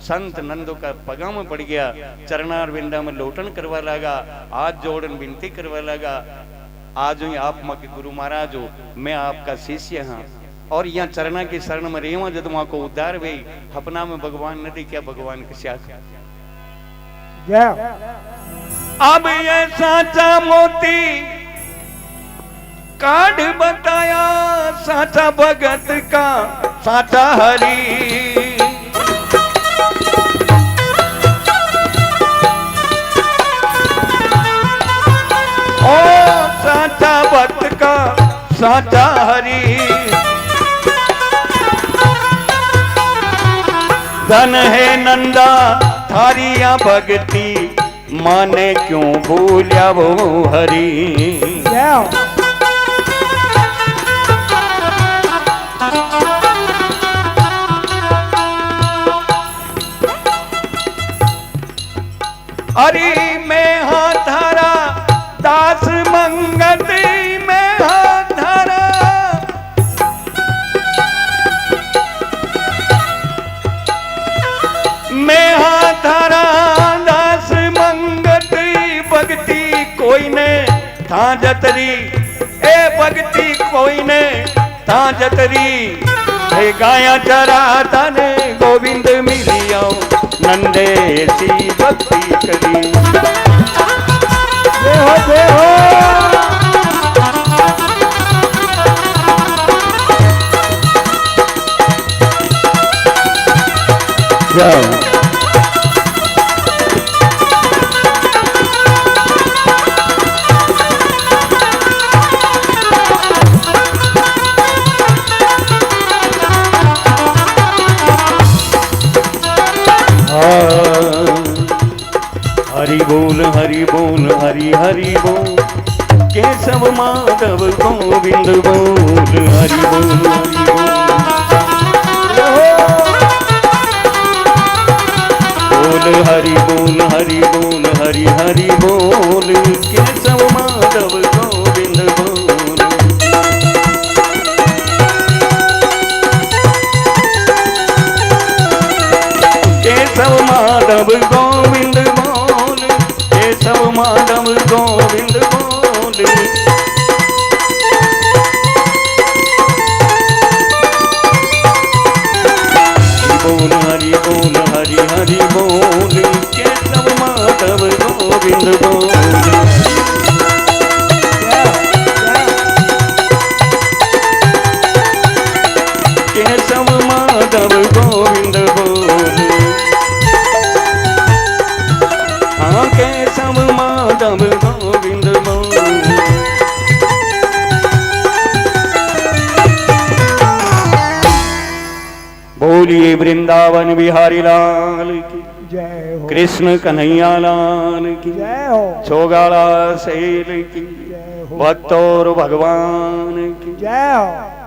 संत नंदो का पगा में पड़ गया चरणार विंदा में लोटन करवा लगा आज जोड़न विनती करवा लगा आज ही आप माँ के गुरु महाराज हो मैं आपका शिष्य हाँ और यहाँ चरणा की शरण में रेवा जद माँ को उद्धार वे अपना में भगवान न देखा भगवान के साथ अब ये साचा मोती काढ़ बताया साचा भगत का साचा हरि ओ साचा भक्त का साचा हरि धन है नंदा थारिया भक्ति माने क्यों भूलिया वो हरि अरे मैं हाँ धारा दास मंगत में हाँ धारा मैं हाँ धारा दास मंगत भक्ति कोई ने था जतरी ए भक्ति कोई ने था जतरी हे गाया चरा तने गोविंद मिलियो नंदे सी भक्ति करी देहो देहो हरि बोल हरि बोल हरि हरि बोल केशव माधव गोविंद बोल हरि बोल हरि बोल हरि बोल हरि हरि बोल केशव माधव गोविंद बोल केशव माधव गोविंद बोल केशव माधव गोविंद बोल बोल हरि बोल हरि हरि बोल केशव माधव गोविंद बोल केशव माधव गोविंद बोल हाँ केशव माधव गोविंद बोल बोलिए वृंदावन बिहारी लाल की जय हो कृष्ण कन्हैया लाल की जय हो छोगाड़ा सेल की जय हो भक्तों भगवान की जय हो।